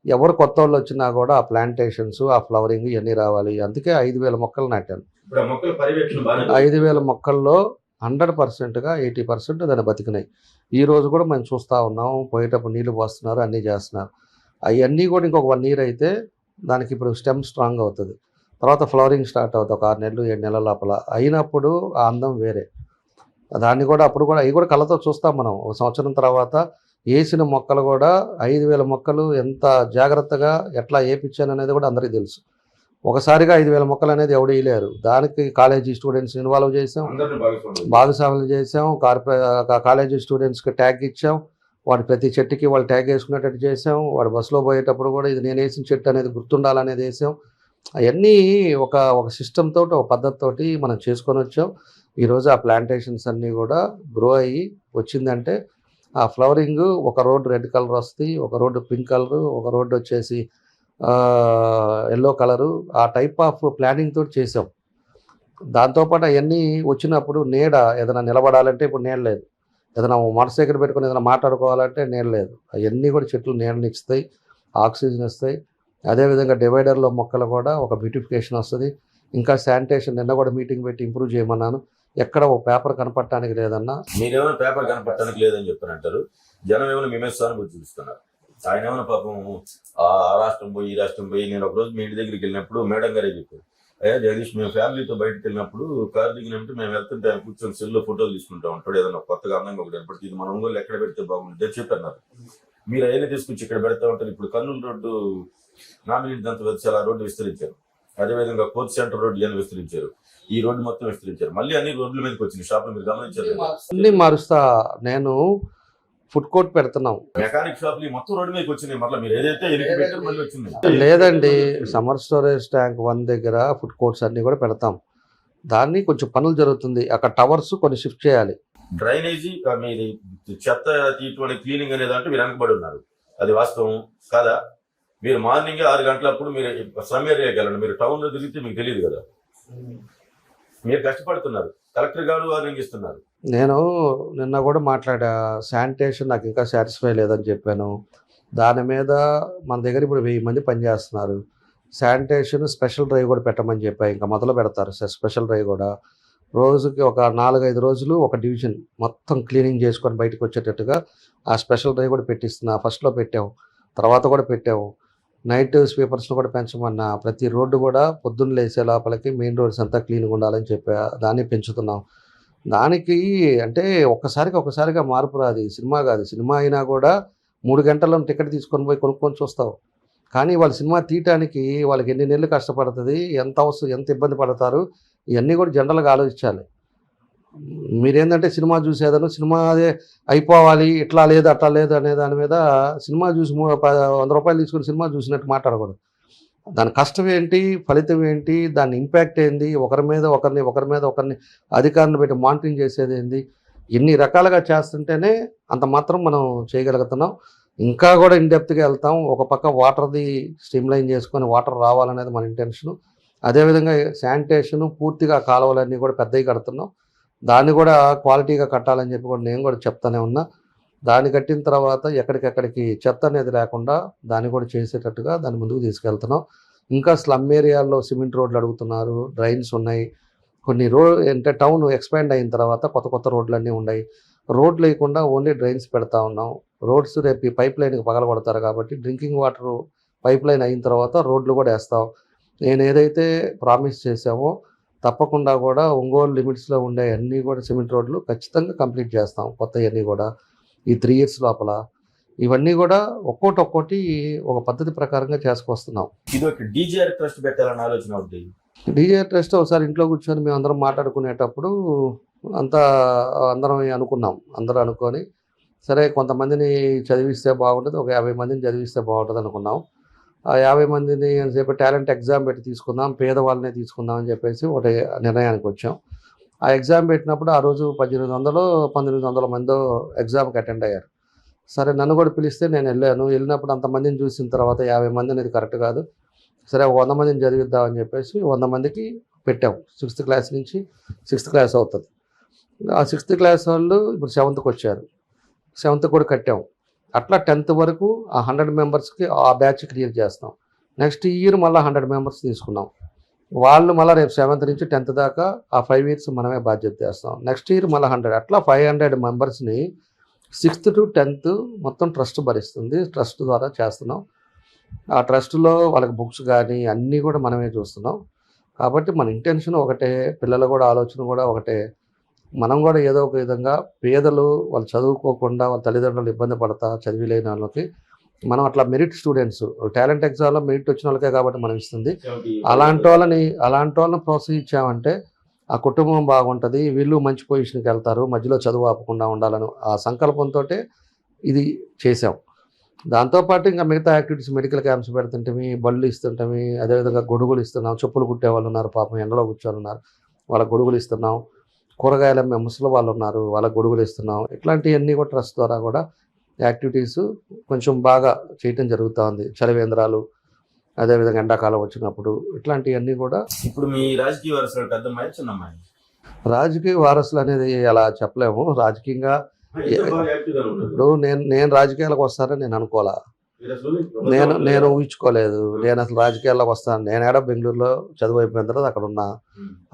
ఎవరు కొత్త వాళ్ళు వచ్చినా కూడా ఆ ప్లాంటేషన్స్, ఆ ఫ్లవరింగ్ ఇవన్నీ రావాలి. అందుకే 5,000 మొక్కలు నాటాను. 5,000 మొక్కల్లో 100%గా 80% దాన్ని బతికినాయి. ఈ రోజు కూడా మనం చూస్తూ ఉన్నాం, పోయేటప్పుడు నీళ్లు పోస్తున్నారు, అన్నీ చేస్తున్నారు. అవన్నీ కూడా ఇంకొక 1 year అయితే దానికి ఇప్పుడు స్టెమ్ స్ట్రాంగ్ అవుతుంది. తర్వాత ఫ్లవరింగ్ స్టార్ట్ అవుతుంది ఒక 6 నెలలు 7 నెలల లోపల. అయినప్పుడు ఆ అందం వేరే. దాన్ని కూడా అప్పుడు కూడా అవి కూడా కళ్ళతో చూస్తాం మనం. ఒక సంవత్సరం తర్వాత వేసిన మొక్కలు కూడా 5,000 మొక్కలు ఎంత జాగ్రత్తగా ఎట్లా వేయించాను అనేది కూడా అందరికీ తెలుసు. ఒకసారిగా 5,000 మొక్కలు అనేది ఎవడు వేయలేరు. దానికి కాలేజీ స్టూడెంట్స్ ఇన్వాల్వ్ చేసాం, భాగస్వాములు చేసాం, కాలేజీ స్టూడెంట్స్కి ట్యాగ్ ఇచ్చాం, వాడి ప్రతి చెట్టుకి వాళ్ళు ట్యాగ్ వేసుకునేటట్టు చేసాం. వాడు బస్సులో పోయేటప్పుడు కూడా ఇది నేను వేసిన చెట్టు అనేది గుర్తుండాలనేది వేసాం. అవన్నీ ఒక సిస్టమ్ తోటి, ఒక పద్ధతితోటి మనం చేసుకొని వచ్చాం. ఈరోజు ఆ ప్లాంటేషన్స్ అన్నీ కూడా గ్రో అయ్యి వచ్చిందంటే ఆ ఫ్లవరింగ్ ఒక రోడ్ రెడ్ కలర్ వస్తుంది, ఒక రోడ్డు పింక్ కలరు, ఒక రోడ్డు వచ్చేసి ఎల్లో కలరు, ఆ టైప్ ఆఫ్ ప్లానింగ్ తోటి చేసాం. దాంతోపాటు అవన్నీ వచ్చినప్పుడు నీడ ఏదైనా నిలబడాలంటే ఇప్పుడు నీడ లేదు, ఏదైనా మోటార్ సైకిల్ పెట్టుకొని ఏదైనా మాట్లాడుకోవాలంటే నీడ లేదు. అవన్నీ కూడా చెట్లు నీడని ఇస్తాయి, ఆక్సిజన్ ఇస్తాయి. అదేవిధంగా డివైడర్లో మొక్కలు కూడా ఒక బ్యూటిఫికేషన్ వస్తుంది. ఇంకా శానిటేషన్ నిన్న కూడా మీటింగ్ పెట్టి ఇంప్రూవ్ చేయమన్నాను. ఎక్కడ ఒక పేపర్ కనపడటానికి లేదన్నా. మీరేమైనా పేపర్ కనపడటానికి లేదని చెప్పారంటారు, జనం ఏమైనా మీ మీద సానుభూతి చూపిస్తున్నారు. ఆయన ఏమైనా పాపం ఆ రాష్ట్రం పోయి ఈ రాష్ట్రం పోయి, నేను ఒక రోజు మీ ఇంటి దగ్గరికి వెళ్ళినప్పుడు మేడం గారే చెప్పారు, అయ్యా జగదీష్ మేము ఫ్యామిలీతో బయటకు వెళ్ళినప్పుడు కారు దిగినప్పుడు మేము వెళ్తుంటే ఆయన కూర్చొని సెల్లో ఫోటోలు తీసుకుంటా ఉంటాడు, ఏదన్నా కొత్తగా అందంగా ఒకటి ఏర్పడుతుంది, ఇది మన ఒంగోలు ఎక్కడ పెడితే బాగుంటుంది చెప్పన్నారు. మీరు అయినా తీసుకొచ్చి ఇక్కడ పెడతా ఉంటారు. ఇప్పుడు కర్నూలు రోడ్డు నామినేట్ దంత వచ్చి రోడ్డు విస్తరించారు, అదేవిధంగా కోచ్ సెంటర్ రోడ్డు ఇవన్నీ విస్తరించారు, ఈ రోడ్డు మొత్తం విస్తరించారు. మళ్ళీ అన్ని రోడ్ల మీదకి వచ్చింది, షాపులు మీరు గమనించారు. అన్ని మారుస్తా, నేను ఫుడ్ కోర్ట్ పెడుతున్నాం, మెకానిక్ షాపులు మొత్తం రోడ్డు మీదకి వచ్చినాయి. మళ్ళీ మీరు ఏదైతే ఎనికి పెట్టారో మళ్ళీ వచ్చింది. లేదండి, సమ్మర్ స్టోరేజ్ ట్యాంక్ 1 దగ్గర ఫుడ్ కోర్ట్స్ అన్ని కూడా పెడతాం. దాన్ని కొంచెం పనులు జరుగుతుంది, అక్కడ టవర్స్ కొన్ని షిఫ్ట్ చేయాలి. డ్రైనేజీ మీది చెత్త తీటువంటి క్లీనింగ్ అనేది అంటే మీరు వెనకబడి ఉన్నారు, అది వాస్తవం కాదా? మీరు మార్నింగ్ 6 గంటలప్పుడు మీరు స్లమ్ ఏరియాకి వెళ్ళండి, మీరు టౌన్ లో తిరిగితే మీకు తెలియదు కదా. మీరు కష్టపడుతున్నారు, కలెక్టర్ గారు వార్నింగ్ ఇస్తున్నారు. నేను నిన్న కూడా మాట్లాడా, శానిటేషన్ నాకు ఇంకా సాటిస్ఫై లేదని చెప్పాను. దాని మీద మన దగ్గర ఇప్పుడు 1000 మంది పనిచేస్తున్నారు. శానిటేషన్ స్పెషల్ డ్రైవ్ కూడా పెట్టమని చెప్పా, ఇంకా మొదలు పెడతారు స్పెషల్ డ్రైవ్ కూడా. రోజుకి ఒక 4-5 రోజులు ఒక డివిజన్ మొత్తం క్లీనింగ్ చేసుకొని బయటకు వచ్చేటట్టుగా ఆ స్పెషల్ డ్రైవ్ కూడా పెట్టిస్తున్నా. ఫస్ట్లో పెట్టాము, తర్వాత కూడా పెట్టాము. నైట్ స్వీపర్స్ను కూడా పెంచమన్నా. ప్రతి రోడ్డు కూడా పొద్దున్న లేసే లోపలికి మెయిన్ రోడ్స్ అంతా క్లీన్గా ఉండాలని చెప్పా, దాన్ని పెంచుతున్నాం. దానికి అంటే ఒక్కసారిగా మార్పు రాదు, సినిమా కాదు. సినిమా అయినా కూడా 3 గంటల్లో టికెట్ తీసుకొని పోయి కొనుక్కొని చూస్తావు, కానీ వాళ్ళ సినిమా తీయటానికి వాళ్ళకి ఎన్ని నెలలు కష్టపడుతుంది, ఎంత ఇబ్బంది పడతారు, ఇవన్నీ కూడా జనరల్గా ఆలోచించాలి. మీరేంటంటే సినిమా చూసేదను, సినిమా అదే అయిపోవాలి, ఇట్లా లేదు అట్లా లేదు అనే దాని మీద సినిమా చూసి 100 రూపాయలు తీసుకుని సినిమా చూసినట్టు మాట్లాడకూడదు. దాని కష్టం ఏంటి, ఫలితం ఏంటి, దాని ఇంపాక్ట్ ఏంది, ఒకరి మీద ఒకరిని అధికారులను పెట్టి మానిటరింగ్ చేసేది ఏంది, ఇన్ని రకాలుగా చేస్తుంటేనే అంత మాత్రం మనం చేయగలుగుతున్నాం. ఇంకా కూడా ఇన్డెప్త్గా వెళ్తాం. ఒక పక్క వాటర్ది స్ట్రీమ్లైన్ చేసుకొని వాటర్ రావాలనేది మన ఇంటెన్షను. అదేవిధంగా శానిటేషను పూర్తిగా కాలువలన్నీ కూడా పెద్దవి కడుతున్నాం, దాన్ని కూడా క్వాలిటీగా కట్టాలని చెప్పి కూడా నేను కూడా చెప్తానే ఉన్నా. దాన్ని కట్టిన తర్వాత ఎక్కడికెక్కడికి చెత్త అనేది లేకుండా దాన్ని కూడా చేసేటట్టుగా దాన్ని ముందుకు తీసుకెళ్తున్నాం. ఇంకా స్లమ్ ఏరియాల్లో సిమెంట్ రోడ్లు అడుగుతున్నారు, డ్రైన్స్ ఉన్నాయి. కొన్ని అంటే టౌన్ ఎక్స్పాండ్ అయిన తర్వాత కొత్త రోడ్లన్నీ ఉన్నాయి. రోడ్లు లేకుండా ఓన్లీ డ్రైన్స్ పెడతా ఉన్నాం. రోడ్స్ రేపు ఈ పైప్ లైన్కి పగలగొడతారు కాబట్టి డ్రింకింగ్ వాటర్ పైప్ లైన్ అయిన తర్వాత రోడ్లు కూడా వేస్తాం. నేను ఏదైతే ప్రామిస్ చేశామో తప్పకుండా కూడా ఒంగోలు లిమిట్స్లో ఉండే అన్నీ కూడా సిమెంట్ రోడ్లు ఖచ్చితంగా కంప్లీట్ చేస్తాం, కొత్తవన్నీ కూడా ఈ 3 years లోపల. ఇవన్నీ కూడా ఒక్కోటి ఒక పద్ధతి ప్రకారంగా చేసుకొస్తున్నాం. ఇది ఒక డీజీఆర్ ట్రస్ట్ పెట్టాలని ఆలోచన ఉంది. డీజీఆర్ ట్రస్ట్ ఒకసారి ఇంట్లో కూర్చొని మేము అందరం మాట్లాడుకునేటప్పుడు అందరం అనుకొని సరే కొంతమందిని చదివిస్తే బాగుంటుంది, ఒక 50 మందిని చదివిస్తే బాగుంటుంది అనుకున్నాం. ఆ 50 మందిని సేపు టాలెంట్ ఎగ్జామ్ పెట్టి తీసుకుందాం, పేదవాళ్ళనే తీసుకుందాం అని చెప్పేసి ఒకటి నిర్ణయానికి వచ్చాం. ఆ ఎగ్జామ్ పెట్టినప్పుడు ఆ రోజు 1800 మందో ఎగ్జామ్కి అటెండ్ అయ్యారు. సరే నన్ను కూడా పిలిస్తే నేను వెళ్ళినప్పుడు అంతమందిని చూసిన తర్వాత 50 మంది అనేది కరెక్ట్ కాదు, సరే 100 మందిని చదివిద్దామని చెప్పేసి 100 మందికి పెట్టాం. 6th క్లాస్ నుంచి 6th క్లాస్ అవుతుంది. ఆ 6th క్లాస్ వాళ్ళు ఇప్పుడు 7th వచ్చారు, 7th కూడా కట్టాం. అట్లా 10th వరకు ఆ 100 మెంబర్స్కి ఆ బ్యాచ్ క్లియర్ చేస్తాం. నెక్స్ట్ ఇయర్ మళ్ళీ 100 మెంబర్స్ తీసుకున్నాం. వాళ్ళు మళ్ళీ రేపు 7th నుంచి 10th దాకా ఆ 5 years మనమే బాధ్యత చేస్తాం. నెక్స్ట్ ఇయర్ మళ్ళీ 100, అట్లా 500 మెంబర్స్ని 6th to 10th మొత్తం ట్రస్ట్ భరిస్తుంది. ట్రస్ట్ ద్వారా చేస్తున్నాం. ఆ ట్రస్ట్లో వాళ్ళకి బుక్స్ కానీ అన్నీ కూడా మనమే చూస్తున్నాం. కాబట్టి మన ఇంటెన్షన్ ఒకటే, పిల్లల కూడా ఆలోచన కూడా ఒకటే. మనం కూడా ఏదో ఒక విధంగా పేదలు వాళ్ళు చదువుకోకుండా వాళ్ళ తల్లిదండ్రులు ఇబ్బంది పడతా చదివి లేని వాళ్ళకి మనం అట్లా మెరిట్ స్టూడెంట్స్ టాలెంట్ ఎగ్జామ్లో మెరిట్ వచ్చిన వాళ్ళకే కాబట్టి మనం ఇస్తుంది. అలాంటి వాళ్ళని ప్రోత్సహించామంటే ఆ కుటుంబం బాగుంటుంది, వీళ్ళు మంచి పొజిషన్కి వెళ్తారు, మధ్యలో చదువు ఆపకుండా ఉండాలని ఆ సంకల్పంతో ఇది చేసాం. దాంతోపాటు ఇంకా మిగతా యాక్టివిటీస్ మెడికల్ క్యాంప్స్ పెడుతుంటే బళ్ళు ఇస్తుంటామి, అదేవిధంగా గొడుగులు ఇస్తున్నాం. చెప్పులు కుట్టే వాళ్ళు ఉన్నారు, పాపం ఎండలో కూర్చొని ఉన్నారు, వాళ్ళ గొడుగులు ఇస్తున్నాం. కూరగాయలు అమ్మే ముసలి వాళ్ళు ఉన్నారు, వాళ్ళకి గొడుగులు ఇస్తున్నాం. ఇట్లాంటివన్నీ కూడా ట్రస్ట్ ద్వారా కూడా యాక్టివిటీస్ కొంచెం బాగా చేయటం జరుగుతూ ఉంది. చలివేంద్రాలు, అదేవిధంగా ఎండాకాలం వచ్చినప్పుడు ఇట్లాంటివన్నీ కూడా. ఇప్పుడు మీ రాజకీయ వారసులు పెద్ద అమ్మాయి చిన్న అమ్మాయి రాజకీయ వారసులు అనేది అలా చెప్పలేము. రాజకీయంగా ఇప్పుడు నేను రాజకీయాలకు వస్తానని నేను అనుకోలే, నేను ఊహించుకోలేదు. నేను అసలు రాజకీయాల్లోకి వస్తాను, నేను ఏడా బెంగళూరులో చదువు అయిపోయిన తర్వాత అక్కడ ఉన్నా.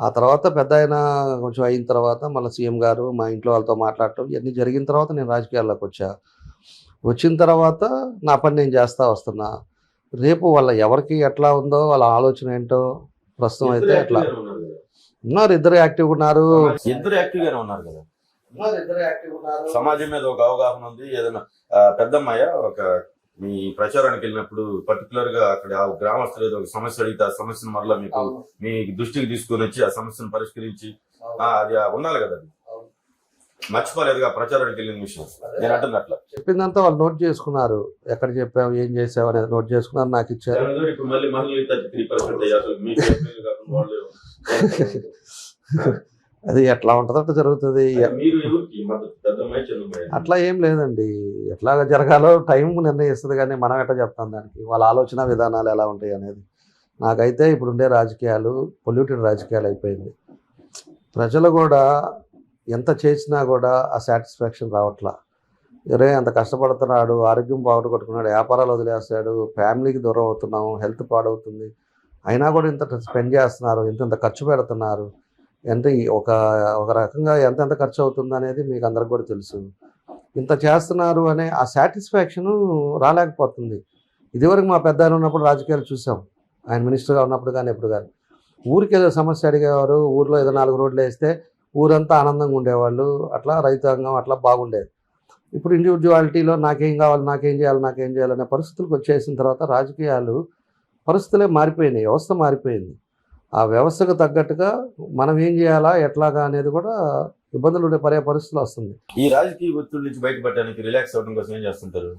ఆ తర్వాత పెద్ద ఆయన కొంచెం అయిన తర్వాత మళ్ళీ సీఎం గారు మా ఇంట్లో వాళ్ళతో మాట్లాడటం ఇవన్నీ జరిగిన తర్వాత నేను రాజకీయాల్లోకి వచ్చిన తర్వాత నా పని నేను చేస్తా వస్తున్నా. రేపు వాళ్ళ ఎవరికి ఎట్లా ఉందో వాళ్ళ ఆలోచన ఏంటో ప్రస్తుతం అయితే ఎట్లా ఉన్నారు, ఇద్దరు యాక్టివ్గా ఉన్నారు. ఇద్దరు యాక్టివ్ గానే ఉన్నారు కదా, సమాజం మీద ఒక అవగాహన ఉంది. ఏదైనా పెద్దమ్మాయ ఒక మీ ప్రచారానికి వెళ్ళినప్పుడు పర్టికులర్ గా అక్కడ ఆ గ్రామస్తులు ఏదో ఒక సమస్య అడిగితే ఆ సమస్యను మరలా మీ దృష్టికి తీసుకొని వచ్చి ఆ సమస్యను పరిష్కరించి అది ఉండాలి కదా, అది మర్చిపోలేదుగా ప్రచారానికి వెళ్ళిన విషయం. నేను అంటుంది అట్లా చెప్పిందంతా వాళ్ళు నోట్ చేసుకున్నారు, ఎక్కడ చెప్పావు ఏం చేసావు అనేది నోట్ చేసుకున్నారు, నాకు ఇచ్చారు. ఇప్పుడు మళ్ళీ మహిళలు 33% అసలు మీకు వాళ్ళు అది ఎట్లా ఉంటుందో అట్లా జరుగుతుంది. మీరు ఎవరికి మద్దతు, పెద్దమ్మాయి చిన్నమ్మాయి? అట్లా ఏం లేదండి, ఎట్లా జరగాలో టైం నిర్ణయిస్తుంది, కానీ మనం ఎట్లా చెప్తాం దానికి. వాళ్ళ ఆలోచన విధానాలు ఎలా ఉంటాయి అనేది. నాకైతే ఇప్పుడు ఉండే రాజకీయాలు పొల్యూటెడ్ రాజకీయాలు అయిపోయింది. ప్రజలు కూడా ఎంత చేసినా కూడా ఆ సాటిస్ఫాక్షన్ రావట్లా. ఎవరే అంత కష్టపడుతున్నాడు, ఆరోగ్యం బాగుపడుకున్నాడు, వ్యాపారాలు వదిలేస్తాడు, ఫ్యామిలీకి దూరం అవుతున్నాం, హెల్త్ పాడవుతుంది, అయినా కూడా ఇంత స్పెండ్ చేస్తున్నారు, ఇంత ఖర్చు పెడుతున్నారు. ఎంత ఒక రకంగా ఎంత ఖర్చు అవుతుంది అనేది మీకు అందరికి కూడా తెలుసు. ఇంత చేస్తున్నారు అనే ఆ సాటిస్ఫాక్షను రాలేకపోతుంది. ఇదివరకు మా పెద్ద ఆయన ఉన్నప్పుడు రాజకీయాలు చూసాం, ఆయన మినిస్టర్గా ఉన్నప్పుడు కానీ ఎప్పుడు కానీ ఊరికి ఏదో సమస్య అడిగేవారు, ఊర్లో ఏదో 4 రోడ్లు వేస్తే ఊరంతా ఆనందంగా ఉండేవాళ్ళు. అట్లా రైతాంగం అట్లా బాగుండేది. ఇప్పుడు ఇండివిజువాలిటీలో నాకేం కావాలి, నాకేం చేయాలనే పరిస్థితులకు వచ్చేసిన తర్వాత రాజకీయాలు పరిస్థితులే మారిపోయినాయి, వ్యవస్థ మారిపోయింది. ఆ వ్యవస్థకు తగ్గట్టుగా మనం ఏం చేయాలా ఎట్లాగా అనేది కూడా ఇబ్బందులు పడే పరిస్థితులు వస్తుంది. ఈ రాజకీయ ఒత్తిడి నుంచి బయటపడడానికి రిలాక్స్ అవ్వడం కోసం ఏం చేస్తుంటారు?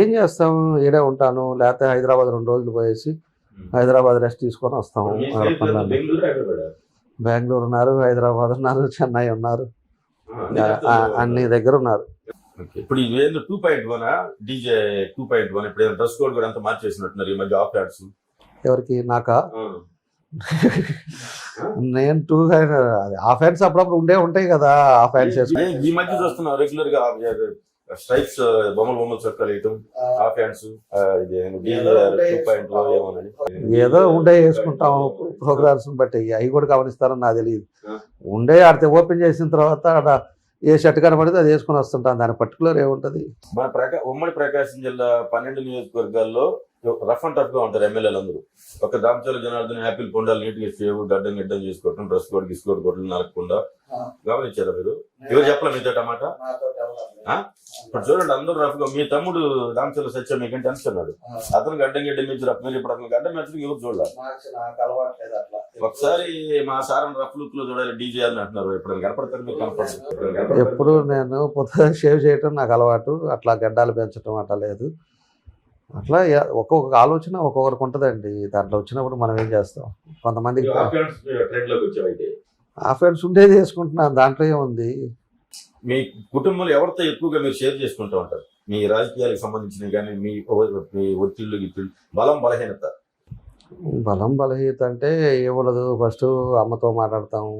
ఏం చేస్తాము, ఈడే ఉంటాను, లేకపోతే హైదరాబాద్ 2 రోజులు పోయేసి హైదరాబాద్ రెస్ట్ తీసుకొని వస్తాము. బెంగళూరు ఉన్నారు, హైదరాబాద్ ఉన్నారు, చెన్నై ఉన్నారు, అన్ని దగ్గర ఉన్నారు. ఇప్పుడు ఇవేందో 2.1 డీజే 2.1 ఇప్పుడు డ్రెస్ కోడ్ కూడా అంతా మార్చేసినట్టున్నారు ఈ మధ్య ఆఫ్ యాడ్స్. ఎవరికి? నాకా? నేను 2 ఆఫ్ హ్యాండ్స్ అప్పుడప్పుడు ఉంటాయి కదా, ఆఫ్ హ్యాండ్స్ ఈ మధ్య చూస్తున్నాం రెగ్యులర్ గా స్ట్రైప్స్ బొమ్మలు చొక్కాలు వేయటం, ఆఫ్ హ్యాండ్స్ ఏదో ఉండే వేసుకుంటాం ప్రోగ్రామ్స్ బట్టి. అవి కూడా గమనిస్తారని నాకు తెలియదు. ఉండే ఆడితే ఓపెన్ చేసిన తర్వాత ఏ షర్ట్ కనబడితే అది వేసుకొని వస్తుంటాం, దాని పర్టికులర్ ఏముంటది. మన ఉమ్మడి ప్రకాశం జిల్లా 12 నియోజకవర్గాల్లో రఫ్ అండ్ టఫ్ గా ఉంటారు ఎమ్మెల్యేలు అందరూ. ఒక దామచర్ల జనార్దన్ యాపిల్ పొండాలు నీట్ గా సేవ్ గడ్డం చేసుకోవటం, డ్రెస్ కోడ్ గిస్కోడ్ కొట్టలు నరకకుండా గమనించారా మీరు? ఎవరు చెప్పలే మీతో టమాట? ఇప్పుడు చూడండి అందరూ రఫ్ గా. మీ తమ్ముడు దామచర్ల సత్యం మీకంటే అన్నాడు, అతను గడ్డం నుంచి రఫ్ మీరు ఇప్పుడు అతను గడ్డం మెచ్చడం ఎవరు చూడాలి. ఒకసారి మా సార్ రఫ్ లుక్ లో చూడాలి డీజే అని అంటున్నారు. ఇప్పుడు కనపడతారు మీరు? కనపడతారు. ఎప్పుడు నేను పొద్దున షేవ్ చేయటం నాకు అలవాటు, అట్లా గడ్డాలు పెంచడం అట్లా లేదు. అట్లా ఒక్కొక్క ఆలోచన ఒక్కొక్కరికి ఉంటుందండి. దాంట్లో వచ్చినప్పుడు మనం ఏం చేస్తాం. కొంతమందికి ఆఫ్ హ్యాండ్స్ ఉండేది వేసుకుంటున్నాను, దాంట్లో ఏముంది. మీ కుటుంబంలో ఎవరితో ఎక్కువగా మీరు షేర్ చేసుకుంటూ ఉంటారు? మీ రాజకీయాలకు సంబంధించినవి కానీ మీ ఒత్తిళ్ళు బలం బలహీనత అంటే ఏముండదు. ఫస్ట్ అమ్మతో మాట్లాడతాము,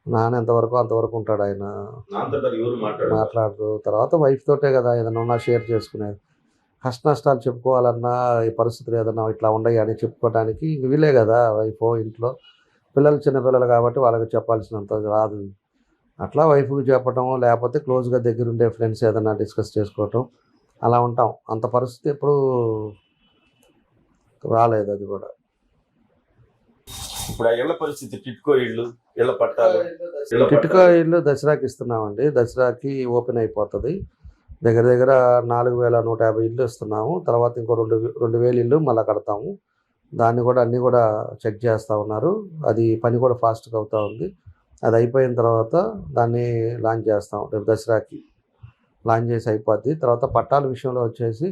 నాన్న ఎంతవరకు అంతవరకు ఉంటాడు, ఆయన మాట్లాడరు. తర్వాత వైఫ్ తోటే కదా ఏదైనా ఉన్నా షేర్ చేసుకునేది. కష్ట నష్టాలు చెప్పుకోవాలన్నా ఈ పరిస్థితులు ఏదైనా ఇట్లా ఉండయి అని చెప్పుకోవడానికి వీలే కదా వైఫ్. ఇంట్లో పిల్లలు చిన్నపిల్లలు కాబట్టి వాళ్ళకి చెప్పాల్సినంత రాదు. అట్లా వైఫ్కి చెప్పటం, లేకపోతే క్లోజ్గా దగ్గరుండే ఫ్రెండ్స్ ఏదైనా డిస్కస్ చేసుకోవటం, అలా ఉంటాం. అంత పరిస్థితి ఎప్పుడు రాలేదు. అది కూడా ఇప్పుడు ఆ ఇళ్ల పరిస్థితి, టిట్కో ఇళ్ళు, ఇళ్ల పట్టాలు. టిట్కో ఇళ్ళు దసరాకి ఇస్తున్నామండి. దసరాకి ఓపెన్ అయిపోతుంది. దగ్గర 4150 ఇళ్ళు ఇస్తున్నాము. తర్వాత ఇంకో 2000 ఇళ్ళు మళ్ళీ కడతాము. దాన్ని కూడా అన్నీ కూడా చెక్ చేస్తూ ఉన్నారు. అది పని కూడా ఫాస్ట్గా అవుతూ ఉంది. అది అయిపోయిన తర్వాత దాన్ని లాంచ్ చేస్తాం. రేపు దసరాకి లాంచ్ చేసి అయిపోద్ది. తర్వాత పట్టాల విషయంలో వచ్చేసి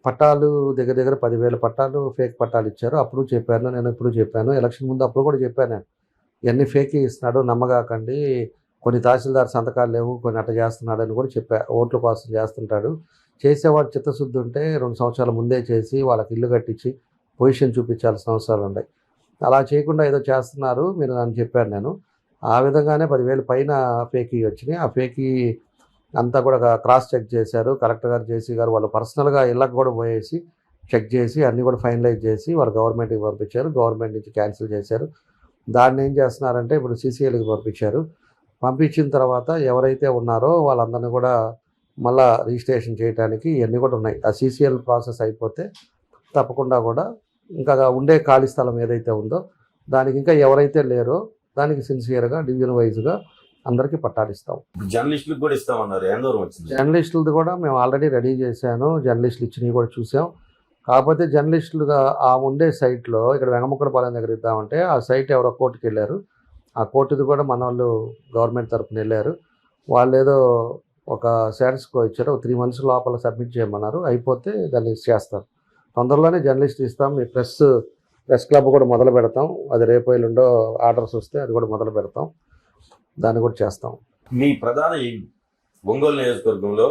పట్టాలు దగ్గర 10,000 పట్టాలు ఫేక్ పట్టాలు ఇచ్చారు. అప్పుడు చెప్పాను, నేను ఇప్పుడు చెప్పాను, ఎలక్షన్ ముందు అప్పుడు కూడా చెప్పాను, ఇవన్నీ ఫేక్ ఇస్తున్నాడు, నమ్మగాకండి, కొన్ని తహసీల్దార్ సంతకాలు లేవు, కొన్ని అట్ట చేస్తున్నాడని కూడా చెప్పా. ఓట్ల కోసం చేస్తుంటాడు. చేసేవాడు చిత్తశుద్ధి ఉంటే 2 సంవత్సరాల ముందే చేసి వాళ్ళకి ఇల్లు కట్టించి పొజిషన్ చూపించాల్సిన అవసరాలు ఉన్నాయి. అలా చేయకుండా ఏదో చేస్తున్నారు మీరు అని చెప్పాను నేను. ఆ విధంగానే 10,000 పైన ఫేకీ వచ్చినాయి. ఆ ఫేకీ అంతా కూడా క్రాస్ చెక్ చేశారు. కలెక్టర్ గారు, జేసీ గారు వాళ్ళు పర్సనల్గా ఇళ్ళకి కూడా పోయేసి చెక్ చేసి అన్నీ కూడా ఫైనలైజ్ చేసి వాళ్ళు గవర్నమెంట్కి పంపించారు. గవర్నమెంట్ నుంచి క్యాన్సిల్ చేశారు. దాన్ని ఏం చేస్తున్నారంటే ఇప్పుడు సీసీఎల్కి పంపించారు. పంపించిన తర్వాత ఎవరైతే ఉన్నారో వాళ్ళందరినీ కూడా మళ్ళా రిజిస్ట్రేషన్ చేయడానికి ఇవన్నీ కూడా ఉన్నాయి. ఆ సీసీఎల్ ప్రాసెస్ అయిపోతే తప్పకుండా కూడా ఇంకా ఉండే ఖాళీ స్థలం ఏదైతే ఉందో దానికి ఇంకా ఎవరైతే లేరో దానికి సిన్సియర్గా డివిజన్ వైజ్గా అందరికీ పట్టాలు ఇస్తాం. జర్నలిస్టులకు కూడా ఇస్తామన్నారు, ఎంత దూరం వచ్చింది? జర్నలిస్టులది కూడా మేము ఆల్రెడీ రెడీ చేశాను. జర్నలిస్టులు ఇచ్చినవి కూడా చూసాం. కాకపోతే జర్నలిస్టులుగా ఆ ఉండే సైట్లో ఇక్కడ వెంగముక్కలపాలెం దగ్గర ఇద్దామంటే ఆ సైట్ ఎవరో కోర్టుకి వెళ్ళారు. ఆ కోర్టుది కూడా మన వాళ్ళు గవర్నమెంట్ తరఫున వెళ్ళారు. వాళ్ళు ఏదో ఒక శాటిస్కో ఇచ్చారు. 3 months లోపల సబ్మిట్ చేయమన్నారు. అయిపోతే దాన్ని చేస్తాం. తొందరలోనే జర్నలిస్ట్ ఇస్తాం. మీ ప్రెస్ క్లబ్ కూడా మొదలు పెడతాం. అది రేపు ఎల్లుండో ఆర్డర్స్ వస్తే అది కూడా మొదలు పెడతాం. దాన్ని కూడా చేస్తాం. మీ ప్రధాన ఒంగోలు నియోజకవర్గంలో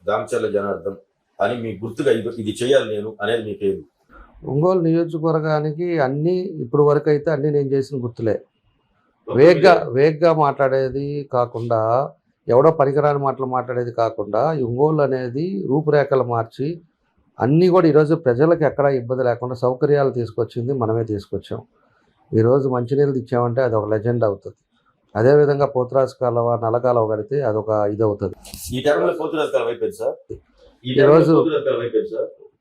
దామచర్ల జనార్దన్ అని మీ గుర్తుగా ఇది చేయాలి నేను అనేది మీ పేరు? ఒంగోలు నియోజకవర్గానికి అన్నీ ఇప్పుడు వరకు అయితే అన్నీ నేను చేసిన గుర్తులే. వేగ్గా మాట్లాడేది కాకుండా, ఎవడో పనికిరాని మాటలు మాట్లాడేది కాకుండా ఈ ఒంగోలు అనేది రూపురేఖలు మార్చి అన్నీ కూడా ఈరోజు ప్రజలకు ఎక్కడా ఇబ్బంది లేకుండా సౌకర్యాలు తీసుకొచ్చింది మనమే తీసుకొచ్చాం. ఈరోజు మంచినీళ్ళు ఇచ్చామంటే అది ఒక లెజెండ్ అవుతుంది. అదేవిధంగా పోతురాజు కాలువ, నల్లకాలువ కడితే అదొక ఇది అవుతుంది. ఈ టైంలో పోతురాజు కాలువ అయిపోయింది సార్. ఈరోజు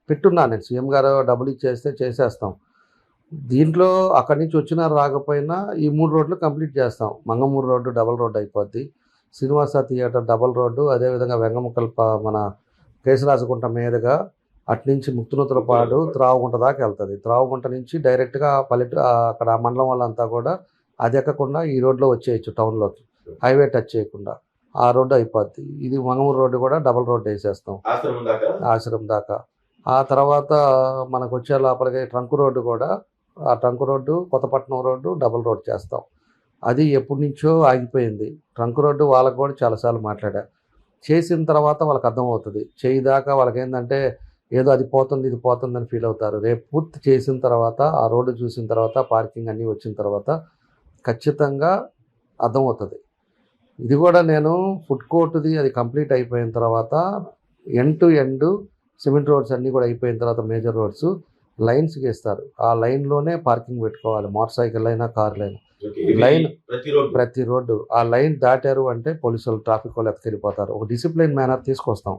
పెట్టున్నా నేను, సీఎం గారు డబ్బులు ఇచ్చేస్తే చేసేస్తాం. దీంట్లో అక్కడి నుంచి వచ్చినా రాకపోయినా ఈ 3 రోడ్లు కంప్లీట్ చేస్తాం. మంగమూరు రోడ్డు డబల్ రోడ్డు అయిపోద్ది. శ్రీనివాస థియేటర్ డబల్ రోడ్డు, అదేవిధంగా వెంగముక్కల మన కేశరాజగుంట మీదుగా అట్నుంచి ముక్తునూతలపాడు త్రావుగుంట దాకా వెళ్తుంది. త్రావుగుంట నుంచి డైరెక్ట్గా అక్కడ మండలం వాళ్ళంతా కూడా అది ఎక్కకుండా ఈ రోడ్లో వచ్చేయచ్చు టౌన్లోకి, హైవే టచ్ చేయకుండా. ఆ రోడ్డు అయిపోద్ది. ఇది మంగమూరు రోడ్డు కూడా డబల్ రోడ్డు వేసేస్తాం ఆశ్రమం దాకా. ఆ తర్వాత మనకు వచ్చే లోపలికి ట్రంక్ రోడ్డు కూడా, ఆ trunk road Kothapatnam road double road చేస్తాం. అది ఎప్పటి నుంచో ఆగిపోయింది. ట్రంక్ రోడ్డు వాళ్ళకు కూడా చాలాసార్లు మాట్లాడా. చేసిన తర్వాత వాళ్ళకి అర్థమవుతుంది. చేయదాకా వాళ్ళకి ఏంటంటే ఏదో అది పోతుంది ఇది పోతుందని ఫీల్ అవుతారు. రేపు పూర్తి చేసిన తర్వాత ఆ రోడ్డు చూసిన తర్వాత పార్కింగ్ అన్నీ వచ్చిన తర్వాత ఖచ్చితంగా అర్థమవుతుంది. ఇది కూడా నేను ఫుడ్ కోర్టుది అది కంప్లీట్ అయిపోయిన తర్వాత end to end cement roads అన్నీ కూడా అయిపోయిన తర్వాత మేజర్ రోడ్స్ లైన్స్కి ఇస్తారు. ఆ లైన్లోనే పార్కింగ్ పెట్టుకోవాలి, మోటార్ సైకిల్ అయినా కార్లు అయినా. లైన్ ప్రతి రోడ్డు ఆ లైన్ దాటారు అంటే పోలీసులు ట్రాఫిక్ వాళ్ళు ఎత్తుకెళ్ళిపోతారు. ఒక డిసిప్లిన్ మేనర్ తీసుకొస్తాం.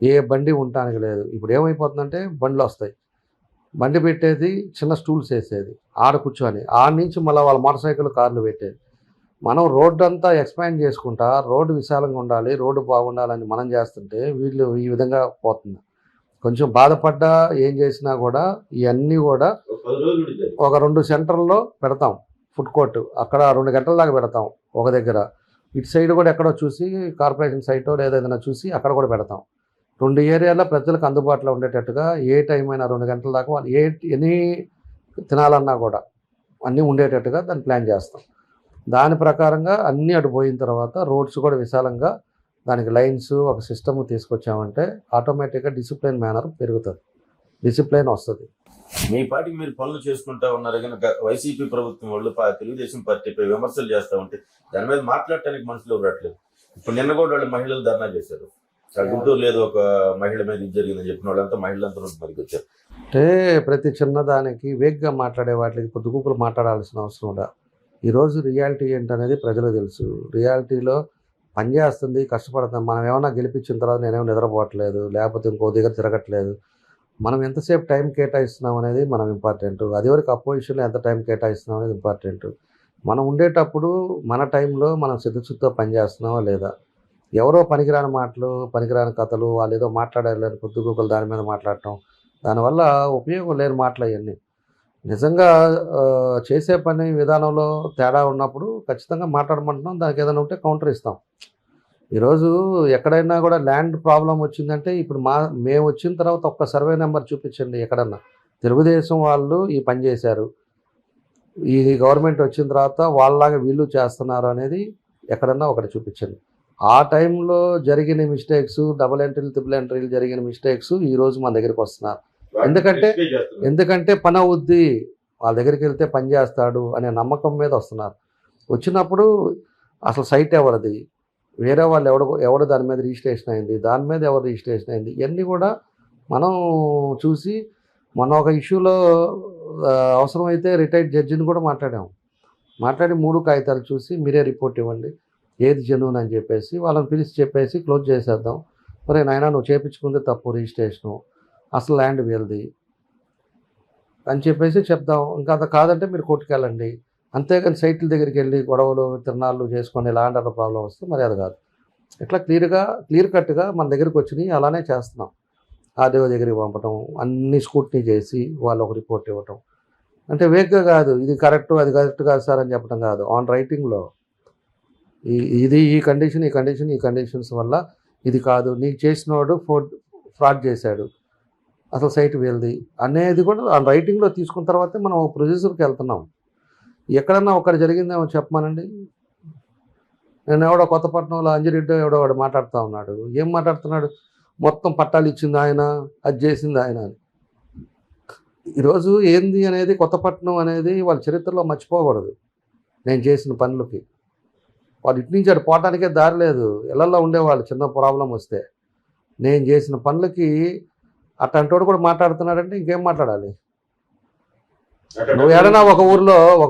ఏ బండి ఉండటానికి లేదు. ఇప్పుడు ఏమైపోతుందంటే బండ్లు వస్తాయి, బండి పెట్టేది చిన్న స్టూల్స్ వేసేది, ఆడ కూర్చొని ఆడ నుంచి మళ్ళీ వాళ్ళ మోటార్ సైకిల్ కార్లు పెట్టేది. మనం రోడ్డు అంతా ఎక్స్పాండ్ చేసుకుంటా రోడ్డు విశాలంగా ఉండాలి, రోడ్డు బాగుండాలని మనం చేస్తుంటే వీళ్ళు ఈ విధంగా పోతుంది. కొంచెం బాధపడ్డా ఏం చేసినా కూడా ఇవన్నీ కూడా ఒక 2 సెంటర్లో పెడతాం. ఫుడ్ కోర్టు అక్కడ 2 గంటల దాకా పెడతాం ఒక దగ్గర. ఇటు సైడ్ కూడా ఎక్కడో చూసి కార్పొరేషన్ సైటో లేదా ఏదైనా చూసి అక్కడ కూడా పెడతాం. 2 ఏరియాలో ప్రజలకు అందుబాటులో ఉండేటట్టుగా ఏ టైం అయినా 2 గంటల దాకా వాళ్ళు ఎన్ని తినాలన్నా కూడా అన్నీ ఉండేటట్టుగా దాన్ని ప్లాన్ చేస్తాం. దాని ప్రకారంగా అన్నీ అటు పోయిన తర్వాత రోడ్స్ కూడా విశాలంగా దానికి లైన్స్ ఒక సిస్టమ్ తీసుకొచ్చామంటే ఆటోమేటిక్గా డిసిప్లిన్ మేనర్ పెరుగుతుంది, డిసిప్లిన్ వస్తుంది. మీ పార్టీకి మీరు పనులు చేసుకుంటా ఉన్నారు కనుక వైసీపీ ప్రభుత్వం వాళ్ళు తెలుగుదేశం పార్టీపై విమర్శలు చేస్తూ ఉంటే దాని మీద మాట్లాడటానికి మనుషులు రావట్లేదు. ఇప్పుడు నిన్న కూడా వాళ్ళు మహిళలు ధర్నా చేశారు. గుంటూరు లేదు ఒక మహిళ మీద ఇది జరిగిందని చెప్పిన వాళ్ళంతా మహిళలంతా మరికి వచ్చారు. అంటే ప్రతి చిన్నదానికి వేగ్గా మాట్లాడే వాటికి పొద్దుగూకులు మాట్లాడాల్సిన అవసరం ఉందా? ఈరోజు రియాలిటీ ఏంటనేది ప్రజలకు తెలుసు. రియాలిటీలో పనిచేస్తుంది, కష్టపడుతుంది. మనం ఏమన్నా గెలిపించిన తర్వాత నేనేమో నిద్రపోవట్లేదు, లేకపోతే ఇంకో దగ్గర తిరగట్లేదు. మనం ఎంతసేపు టైం కేటాయిస్తున్నాం అనేది మనం ఇంపార్టెంట్. అది వరకు అపోజిషన్లో ఎంత టైం కేటాయిస్తున్నాం అనేది ఇంపార్టెంట్. మనం ఉండేటప్పుడు మన టైంలో మనం సిద్ధశుద్ధితో పనిచేస్తున్నామా లేదా? ఎవరో పనికిరాని మాటలు, పనికిరాని కథలు, వాళ్ళు ఏదో మాట్లాడారు పొద్దుగూకలు దాని మీద మాట్లాడటం, దానివల్ల ఉపయోగం లేని మాటలు అవన్నీ. నిజంగా చేసే పని విధానంలో తేడా ఉన్నప్పుడు ఖచ్చితంగా మాట్లాడమంటున్నాం. దానికి ఏదైనా ఉంటే కౌంటర్ ఇస్తాం. ఈరోజు ఎక్కడైనా కూడా ల్యాండ్ ప్రాబ్లం వచ్చిందంటే ఇప్పుడు మేము వచ్చిన తర్వాత ఒక్క సర్వే నెంబర్ చూపించండి ఎక్కడన్నా. తెలుగుదేశం వాళ్ళు ఈ పని చేశారు, ఈ గవర్నమెంట్ వచ్చిన తర్వాత వాళ్ళలాగా వీళ్ళు చేస్తున్నారు అనేది ఎక్కడన్నా ఒకటి చూపించండి. ఆ టైంలో జరిగిన మిస్టేక్స్, డబుల్ ఎంట్రీలు, ట్రిపుల్ ఎంట్రీలు జరిగిన మిస్టేక్స్ ఈరోజు మన దగ్గరికి వస్తున్నారు. ఎందుకంటే పని అవుద్ది, వాళ్ళ దగ్గరికి వెళ్తే పని చేస్తాడు అనే నమ్మకం మీద వస్తున్నారు. వచ్చినప్పుడు అసలు సైట్ ఎవరిది, వేరే వాళ్ళు ఎవడు దాని మీద రిజిస్ట్రేషన్ అయింది, దాని మీద ఎవరు రిజిస్ట్రేషన్ అయింది, ఇవన్నీ కూడా మనం చూసి మొన్న ఒక ఇష్యూలో అవసరమైతే రిటైర్డ్ జడ్జిని కూడా మాట్లాడి 3 కాగితాలు చూసి మీరే రిపోర్ట్ ఇవ్వండి ఏది జెన్యూన్ అని చెప్పేసి వాళ్ళని పిలిచి చెప్పేసి క్లోజ్ చేసేద్దాం. మరి నాయనా నువ్వు చేయించుకుందే తప్పు రిజిస్ట్రేషను, అసలు ల్యాండ్ వీళ్ళది అని చెప్పేసి చెప్దాం. ఇంకా అంత కాదంటే మీరు కోర్టుకు వెళ్ళండి. అంతేగాని సైట్ల దగ్గరికి వెళ్ళి గొడవలు తిరణాలు చేసుకొని ల్యాండ్ అన్న ప్రాబ్లం వస్తే మరి అది కాదు. ఇట్లా క్లియర్ కట్గా మన దగ్గరికి వచ్చినాయి అలానే చేస్తున్నాం. ఆర్డీఓ దగ్గరికి పంపటం, అన్ని స్కూట్నీ చేసి వాళ్ళు ఒక రిపోర్ట్ ఇవ్వటం. అంటే వేగ్గా కాదు, ఇది కరెక్ట్ అది కరెక్ట్ కాదు సార్ అని చెప్పడం కాదు, ఆన్ రైటింగ్లో ఇది ఈ కండిషన్స్ వల్ల ఇది కాదు, నీకు చేసినవాడు ఫ్రాడ్ చేశాడు, అసలు సైట్ వీళ్ళది అనేది కూడా ఆన్ రైటింగ్లో తీసుకున్న తర్వాతే మనం ప్రొసీజర్కి వెళ్తున్నాం. ఎక్కడన్నా ఒకటి జరిగిందేమో చెప్పమానండి. నేను ఎవడో కొత్తపట్నంలో అంజిరెడ్డి ఎవడో వాడు మాట్లాడుతూ ఉన్నాడు. ఏం మాట్లాడుతున్నాడు, మొత్తం పట్టాలు ఇచ్చింది ఆయన, అది చేసింది ఆయన అని. ఈరోజు ఏంది అనేది కొత్తపట్నం అనేది వాళ్ళ చరిత్రలో మర్చిపోకూడదు. నేను చేసిన పనులకి వాళ్ళు ఇటు నుంచి అటు పోవటానికే దారి లేదు, ఇళ్లలో ఉండేవాళ్ళు చిన్న ప్రాబ్లం వస్తే. నేను చేసిన పనులకి అట్టంటోడు కూడా మాట్లాడుతున్నాడంటే ఇంకేం మాట్లాడాలి. నువ్వు ఏడైనా ఒక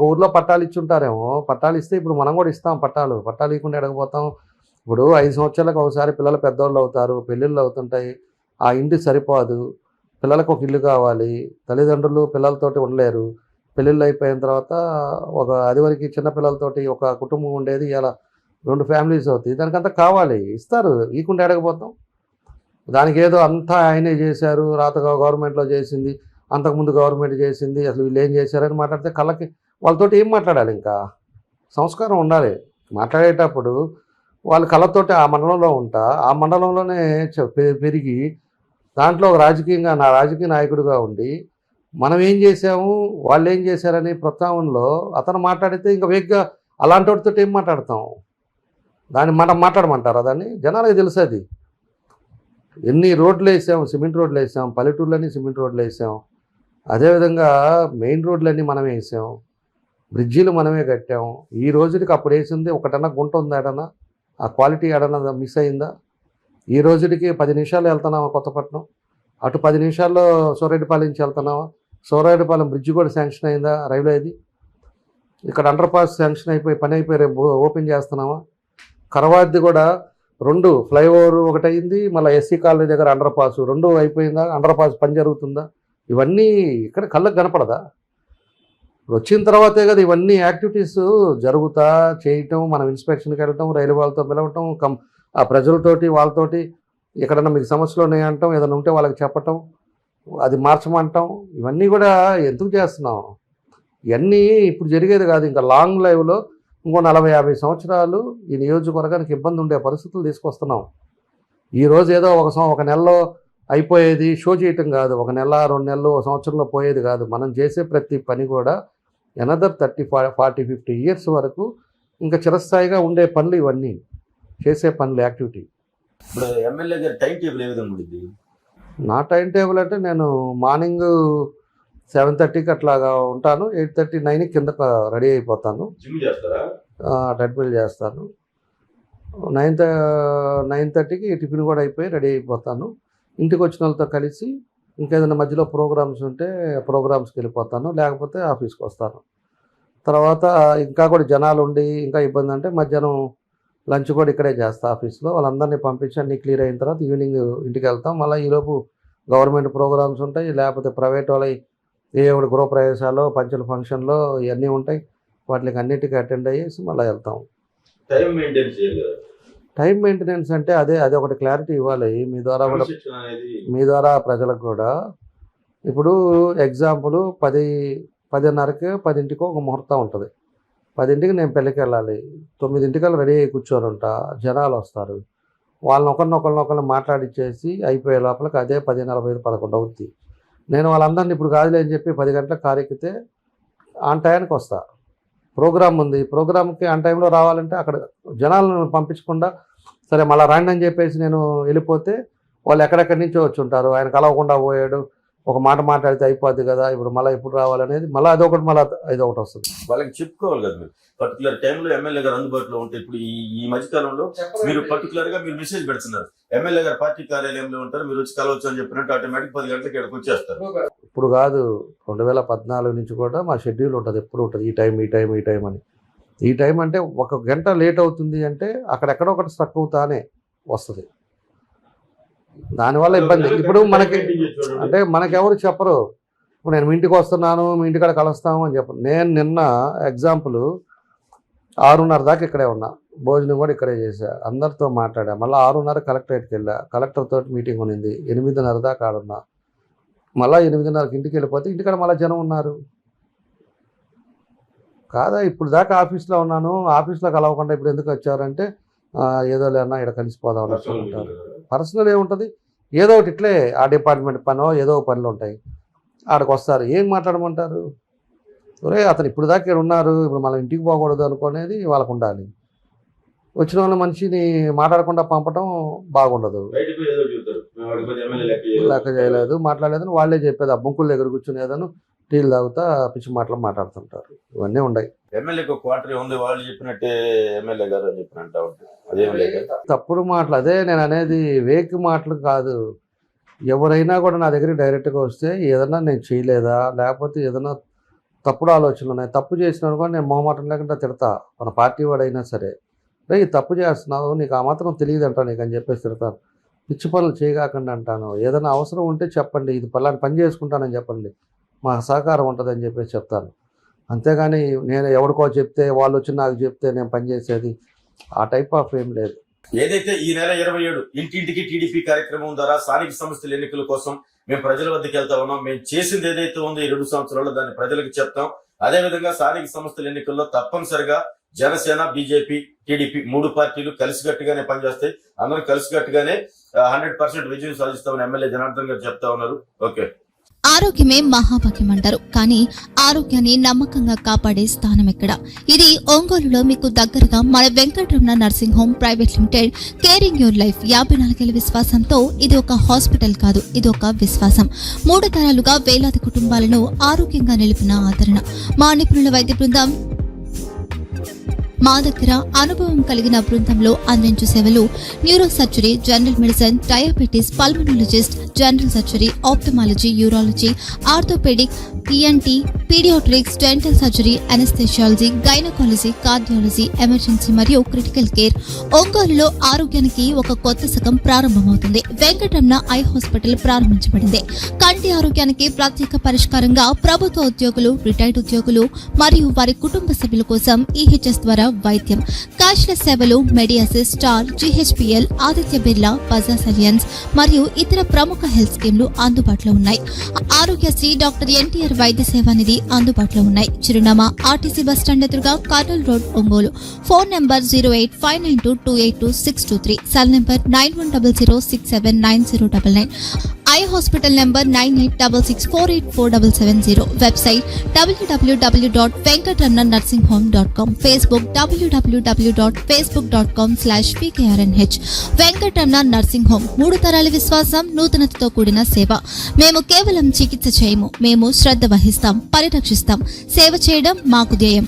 ఊర్లో పట్టాలు ఇచ్చి ఉంటారేమో, పట్టాలు ఇస్తే ఇప్పుడు మనం కూడా ఇస్తాం పట్టాలు ఇవ్వకుండా ఎడకపోతాం. ఇప్పుడు 5 సంవత్సరాలకు ఒకసారి పిల్లలు పెద్దవాళ్ళు అవుతారు, పెళ్ళిళ్ళు అవుతుంటాయి, ఆ ఇంటి సరిపోదు, పిల్లలకు ఒక ఇల్లు కావాలి, తల్లిదండ్రులు పిల్లలతోటి ఉండలేరు, పెళ్ళిళ్ళు అయిపోయిన తర్వాత ఒక అదివరకు చిన్న పిల్లలతోటి ఒక కుటుంబం ఉండేది, ఇలా 2 ఫ్యామిలీస్ అవుతాయి, దానికంతా కావాలి, ఇస్తారు, ఈకుండా ఎడకపోతాం. దానికి ఏదో అంతా ఆయనే చేశారు, రాతగా గవర్నమెంట్లో చేసింది, అంతకుముందు గవర్నమెంట్ చేసింది, అసలు వీళ్ళు ఏం చేశారని మాట్లాడితే కళ్ళకి వాళ్ళతోటి ఏం మాట్లాడాలి. ఇంకా సంస్కారం ఉండాలి మాట్లాడేటప్పుడు. వాళ్ళు కళ్ళతోటి ఆ మండలంలో ఉంటా, ఆ మండలంలోనే పెరిగి దాంట్లో ఒక రాజకీయ నాయకుడిగా ఉండి మనం ఏం చేసాము వాళ్ళు ఏం చేశారని ప్రస్తావనలో అతను మాట్లాడితే ఇంకా వేగ్గా అలాంటి వాటితో ఏం మాట్లాడతాం, దాన్ని మాట్లాడమంటారా? దాన్ని జనాలకు తెలుసు. అది ఎన్ని రోడ్లు వేసాం, సిమెంట్ రోడ్లు వేసాం, పల్లెటూర్లన్నీ సిమెంట్ రోడ్లు వేసాం, అదేవిధంగా మెయిన్ రోడ్లన్నీ మనమే వేసాం, బ్రిడ్జీలు మనమే కట్టాం. ఈ రోజుకి అప్పుడు వేసింది ఒకటన్నా గుంట ఉందా, ఏడన్నా ఆ క్వాలిటీ ఏడన్నా మిస్ అయిందా? ఈ రోజుకి 10 నిమిషాలు వెళ్తున్నావా కొత్తపట్నం, అటు 10 నిమిషాల్లో సూర్యారెడ్డిపాలెం నుంచి వెళ్తున్నావా, సూర్యారెడ్డిపాలెం బ్రిడ్జ్ కూడా శాంక్షన్ అయిందా రైల్వేది, ఇక్కడ అండర్ పాస్ శాంక్షన్ అయిపోయి పని అయిపోయి రేపు ఓపెన్ చేస్తున్నావా, కరవాద్ది కూడా 2 ఫ్లైఓవర్ ఒకటి అయింది, మళ్ళీ ఎస్సీ కాలనీ దగ్గర అండర్ పాస్ 2 అయిపోయిందా, అండర్ పాస్ పని జరుగుతుందా, ఇవన్నీ ఇక్కడ కళ్ళకు కనపడదా? వచ్చిన తర్వాతే కదా ఇవన్నీ యాక్టివిటీస్ జరుగుతా చేయటం, మనం ఇన్స్పెక్షన్కి వెళ్ళటం, రైలు వాళ్ళతో పిలవటం, ఆ ప్రజలతోటి వాళ్ళతోటి ఎక్కడన్నా మీకు సమస్యలు ఉన్నాయంటాం, ఏదైనా ఉంటే వాళ్ళకి చెప్పటం, అది మార్చమంటాం, ఇవన్నీ కూడా ఎందుకు చేస్తున్నాం? ఇవన్నీ ఇప్పుడు జరిగేది కాదు, ఇంకా లాంగ్ లైవ్లో ఇంకో 40-50 సంవత్సరాలు ఈ నియోజకవర్గానికి ఇబ్బంది ఉండే పరిస్థితులు తీసుకొస్తున్నాం. ఈరోజు ఏదో ఒక నెలలో అయిపోయేది షో చేయటం కాదు, 1 నెల 2 నెలలు 1 సంవత్సరంలో పోయేది కాదు. మనం చేసే ప్రతి పని కూడా ఎనదర్ 30-40-50 ఇయర్స్ వరకు ఇంకా చిరస్థాయిగా ఉండే పనులు ఇవన్నీ చేసే పనులు యాక్టివిటీ. ఇప్పుడు ఎమ్మెల్యే గారి టైం టేబుల్ ఏ విధంగా ఉంటుంది? నా టైం టేబుల్ అంటే నేను మార్నింగ్ 7:30కి అట్లాగా ఉంటాను, 8:30-9కి కిందకు రెడీ అయిపోతాను, జిమ్ చేస్తారా? ట్రెడ్మిల్ చేస్తాను, 9:30కి టిఫిన్ కూడా అయిపోయి రెడీ అయిపోతాను. ఇంటికి వచ్చిన వాళ్ళతో కలిసి ఇంకేదైనా మధ్యలో ప్రోగ్రామ్స్ ఉంటే ప్రోగ్రామ్స్కి వెళ్ళిపోతాను, లేకపోతే ఆఫీస్కి వస్తాను. తర్వాత ఇంకా కూడా జనాలు ఉండి ఇంకా ఇబ్బంది అంటే మధ్యాహ్నం లంచ్ కూడా ఇక్కడే చేస్తా ఆఫీస్లో. వాళ్ళందరినీ పంపించి అన్నీ క్లియర్ అయిన తర్వాత ఈవినింగ్ ఇంటికి వెళ్తాం. మళ్ళీ ఈలోపు గవర్నమెంట్ ప్రోగ్రామ్స్ ఉంటాయి, లేకపోతే ప్రైవేట్ వాళ్ళ ఒకటి గృహప్రవేశాలు, పంచుల ఫంక్షన్లో ఇవన్నీ ఉంటాయి, వాటికి అన్నిటికీ అటెండ్ అయ్యేసి మళ్ళీ వెళ్తాం. టైం మెయింటెనెన్స్ అంటే అదే ఒకటి క్లారిటీ ఇవ్వాలి మీ ద్వారా కూడా, మీ ద్వారా ప్రజలకు కూడా. ఇప్పుడు ఎగ్జాంపుల్ 10:30కి 10ంటికో ఒక ముహూర్తం ఉంటుంది, 10ంటికి నేను పెళ్ళికి వెళ్ళాలి, 9ంటికల్లా రెడీ అయ్యి కూర్చొని ఉంటా, జనాలు వస్తారు, వాళ్ళని ఒకరినొకరిని మాట్లాడిచ్చేసి అయిపోయే లోపలికి అదే 10:45-11 అవుద్ది. నేను వాళ్ళందరినీ ఇప్పుడు కాదులే అని చెప్పి 10 గంటలకు కారు ఎక్కితే ఆన్ టయానికి వస్తా. ప్రోగ్రామ్ ఉంది, ప్రోగ్రామ్కి ఆ టైంలో రావాలంటే అక్కడ జనాలను పంపించకుండా సరే మళ్ళీ రండి అని చెప్పేసి నేను వెళ్ళిపోతే వాళ్ళు ఎక్కడెక్కడి నుంచో వచ్చి ఉంటారు. ఆయన కలవకుండా పోయాడు, ఒక మాట మాట్లాడితే అయిపోద్ది కదా, ఇప్పుడు మళ్ళీ ఎప్పుడు రావాలనేది మళ్ళీ అదొకటి మళ్ళీ ఇదొకటి వస్తుంది. వాళ్ళకి చెప్పుకోవాలి కదా మీరు పర్టికులర్ టైంలో ఎమ్మెల్యే గారు అందుబాటులో ఉంటే. ఇప్పుడు ఈ మధ్యకాలంలో మీరు పర్టికులర్ గా మీరు మెసేజ్ పెడుతున్నారు, ఎమ్మెల్యే గారు పార్టీ కార్యాలయంలో ఉంటారు, మీరు వచ్చి కలవచ్చు అని చెప్పినట్టు ఆటోమేటిక్ 10 గంటలకు ఇక్కడికి వచ్చేస్తారు. ఇప్పుడు కాదు, 2014 నుంచి కూడా మా షెడ్యూల్ ఉంటుంది, ఎప్పుడు ఉంటుంది ఈ టైం అని. ఈ టైం అంటే 1 గంట లేట్ అవుతుంది అంటే అక్కడెక్కడో ఒకటి స్ట్రక్ అవుతానే వస్తుంది, దానివల్ల ఇబ్బంది. ఇప్పుడు మనకి అంటే మనకెవరు చెప్పరు, ఇప్పుడు నేను మీ ఇంటికి వస్తున్నాను, మీ ఇంటికాడ కలుస్తాము అని చెప్పను. నేను నిన్న ఎగ్జాంపుల్ 6:30 దాకా ఇక్కడే ఉన్నా, భోజనం కూడా ఇక్కడే చేశా, అందరితో మాట్లాడా, మళ్ళీ 6:30 కలెక్టరేట్కి వెళ్ళా, కలెక్టర్ తోటి మీటింగ్ ఉన్నింది, 8:30 దాకా ఆడున్నా, మళ్ళీ 8:30కి ఇంటికి వెళ్ళిపోతే ఇంటికాడ మళ్ళీ జనం ఉన్నారు కాదా. ఇప్పుడు దాకా ఆఫీస్లో ఉన్నాను, ఆఫీస్లో కలవకుండా ఇప్పుడు ఎందుకు వచ్చారంటే ఏదో లేనా ఇక్కడ కలిసిపోదాం అన్నట్టు ఉంటారు. పర్సనల్ ఏముంటుంది, ఏదో ఒకటి ఇట్లే ఆ డిపార్ట్మెంట్ పనో ఏదో పనులు ఉంటాయి, ఆడికి వస్తారు, ఏం మాట్లాడమంటారు. ఒరే అతను ఇప్పుడు దాకా ఇక్కడ ఉన్నారు, ఇప్పుడు మళ్ళీ ఇంటికి పోకూడదు అనుకునేది వాళ్ళకు ఉండాలి. వచ్చిన వాళ్ళ మనిషిని మాట్లాడకుండా పంపడం బాగుండదు. లెక్క చేయలేదు, మాట్లాడలేదని వాళ్ళే చెప్పేది, ఆ బొంకుల దగ్గర కూర్చుని ఏదైనా టీలు తాగుతా పిచ్చి మాటలు మాట్లాడుతుంటారు, ఇవన్నీ ఉన్నాయి. ఎమ్మెల్యేకి ఒక క్వార్టర్ ఉంది, వాళ్ళు చెప్పినట్టే ఎమ్మెల్యే గారు అని చెప్పినట్టు అదే తప్పుడు మాటలు. అదే నేను అనేది, వేకి మాటలు కాదు. ఎవరైనా కూడా నా దగ్గరికి డైరెక్ట్గా వస్తే ఏదన్నా నేను చేయలేదా, లేకపోతే ఏదైనా తప్పుడు ఆలోచనలు ఉన్నాయి, తప్పు చేసినాను కూడా నేను మొహమాటం లేకుండా తిడతా, మన పార్టీ వాడైనా సరే, రే ఈ తప్పు చేస్తున్నావు, నీకు ఆ మాత్రం తెలియదు అంటా నీకు అని చెప్పేసి తిడతాను. పిచ్చి పనులు చేయగాకండి అంటాను. ఏదైనా అవసరం ఉంటే చెప్పండి, ఇది పలాని పని చేసుకుంటానని చెప్పండి, మా సహకారం ఉంటుందని చెప్పేసి చెప్తాను. అంతేగాని నేను ఎవరికో చెప్తే వాళ్ళు వచ్చి నాకు చెప్తే నేను పనిచేసేది ఆ టైప్ ఆఫ్ ఏం లేదు. ఏదైతే ఈ నెల 27 ఇంటింటికి టీడీపీ కార్యక్రమం ద్వారా స్థానిక సంస్థల ఎన్నికల కోసం మేము ప్రజల వద్దకు వెళ్తా ఉన్నాం. మేము చేసింది ఏదైతే ఉందో ఈ 2 సంవత్సరాల్లో దాన్ని ప్రజలకు చెప్తాం. అదేవిధంగా స్థానిక సంస్థల ఎన్నికల్లో తప్పనిసరిగా జనసేన, బీజేపీ, టీడీపీ 3 పార్టీలు కలిసికట్టుగానే పనిచేస్తాయి. అందరూ కలిసికట్టుగానే 100% విజయం సాధిస్తామని ఎమ్మెల్యే జనార్దన్ గారు చెప్తా ఉన్నారు. ఓకే, ఆరోగ్యమే మహాభాగ్యం అంటారు, కానీ ఆరోగ్యాన్ని నమ్మకంగా కాపాడే స్థానం ఎక్కడ? ఇది ఒంగోలులో మీకు దగ్గరగా మన Venkataramana nursing home private limited. Caring your life 54 ఏళ్ల విశ్వాసంతో ఇది ఒక హాస్పిటల్ కాదు, ఇది ఒక విశ్వాసం. 3 తరాలుగా వేలాది కుటుంబాలను ఆరోగ్యంగా నిలిపిన ఆదరణ. మా నిపుణుల వైద్య బృందం మా దగ్గర అనుభవం కలిగిన బృందంలో అందించే సేవలు neurosurgery, general medicine, diabetes, pulmonologist, general surgery, ophthalmology, urology, orthopaedic, ENT, paediatrics, dental surgery, anaesthesiology, gynaecology, cardiology, emergency మరియు క్రిటికల్ కేర్. ఒంగోలులో ఆరోగ్యానికి ఒక కొత్త శకం ప్రారంభమవుతుంది. వెంకటరమణ ఐ హాస్పిటల్ ప్రారంభించబడింది. కంటి ఆరోగ్యానికి ప్రత్యేక పరిష్కారంగా ప్రభుత్వ ఉద్యోగులు, రిటైర్డ్ ఉద్యోగులు మరియు వారి కుటుంబ సభ్యుల కోసం ఈహెచ్ఎస్ ద్వారా వైద్యం, క్యాష్లెస్ సేవలు, మెడియాసిస్, స్టార్, జీహెచ్పీఎల్, ఆదిత్య బిర్లా, బజాజ్ అలియన్స్ మరియు ఇతర ప్రముఖ హెల్త్ స్కీమ్లు అందుబాటులో ఉన్నాయి. ఆరోగ్యశ్రీ, డాక్టర్ ఎన్టీఆర్ వైద్య సేవా నిధి అందుబాటులో ఉన్నాయి. చిరునామా ఆర్టీసీ బస్టాండ్ ఎదురుగా, Kurnool road, Ongole. Phone number 08592282623, cell number 9100679099, eye hospital number 9866484770, website www.venkatramanarsinghome.com, Facebook www.facebook.com/pkrnh. Venkataramana nursing home, 3 తరాల విశ్వాసం, నూతనతతో కూడిన సేవ. మేము కేవలం చికిత్స చేయము, మేము శ్రద్ధ వహిస్తాం, పరిరక్షిస్తాం. సేవ చేయడం మాకు ధ్యేయం.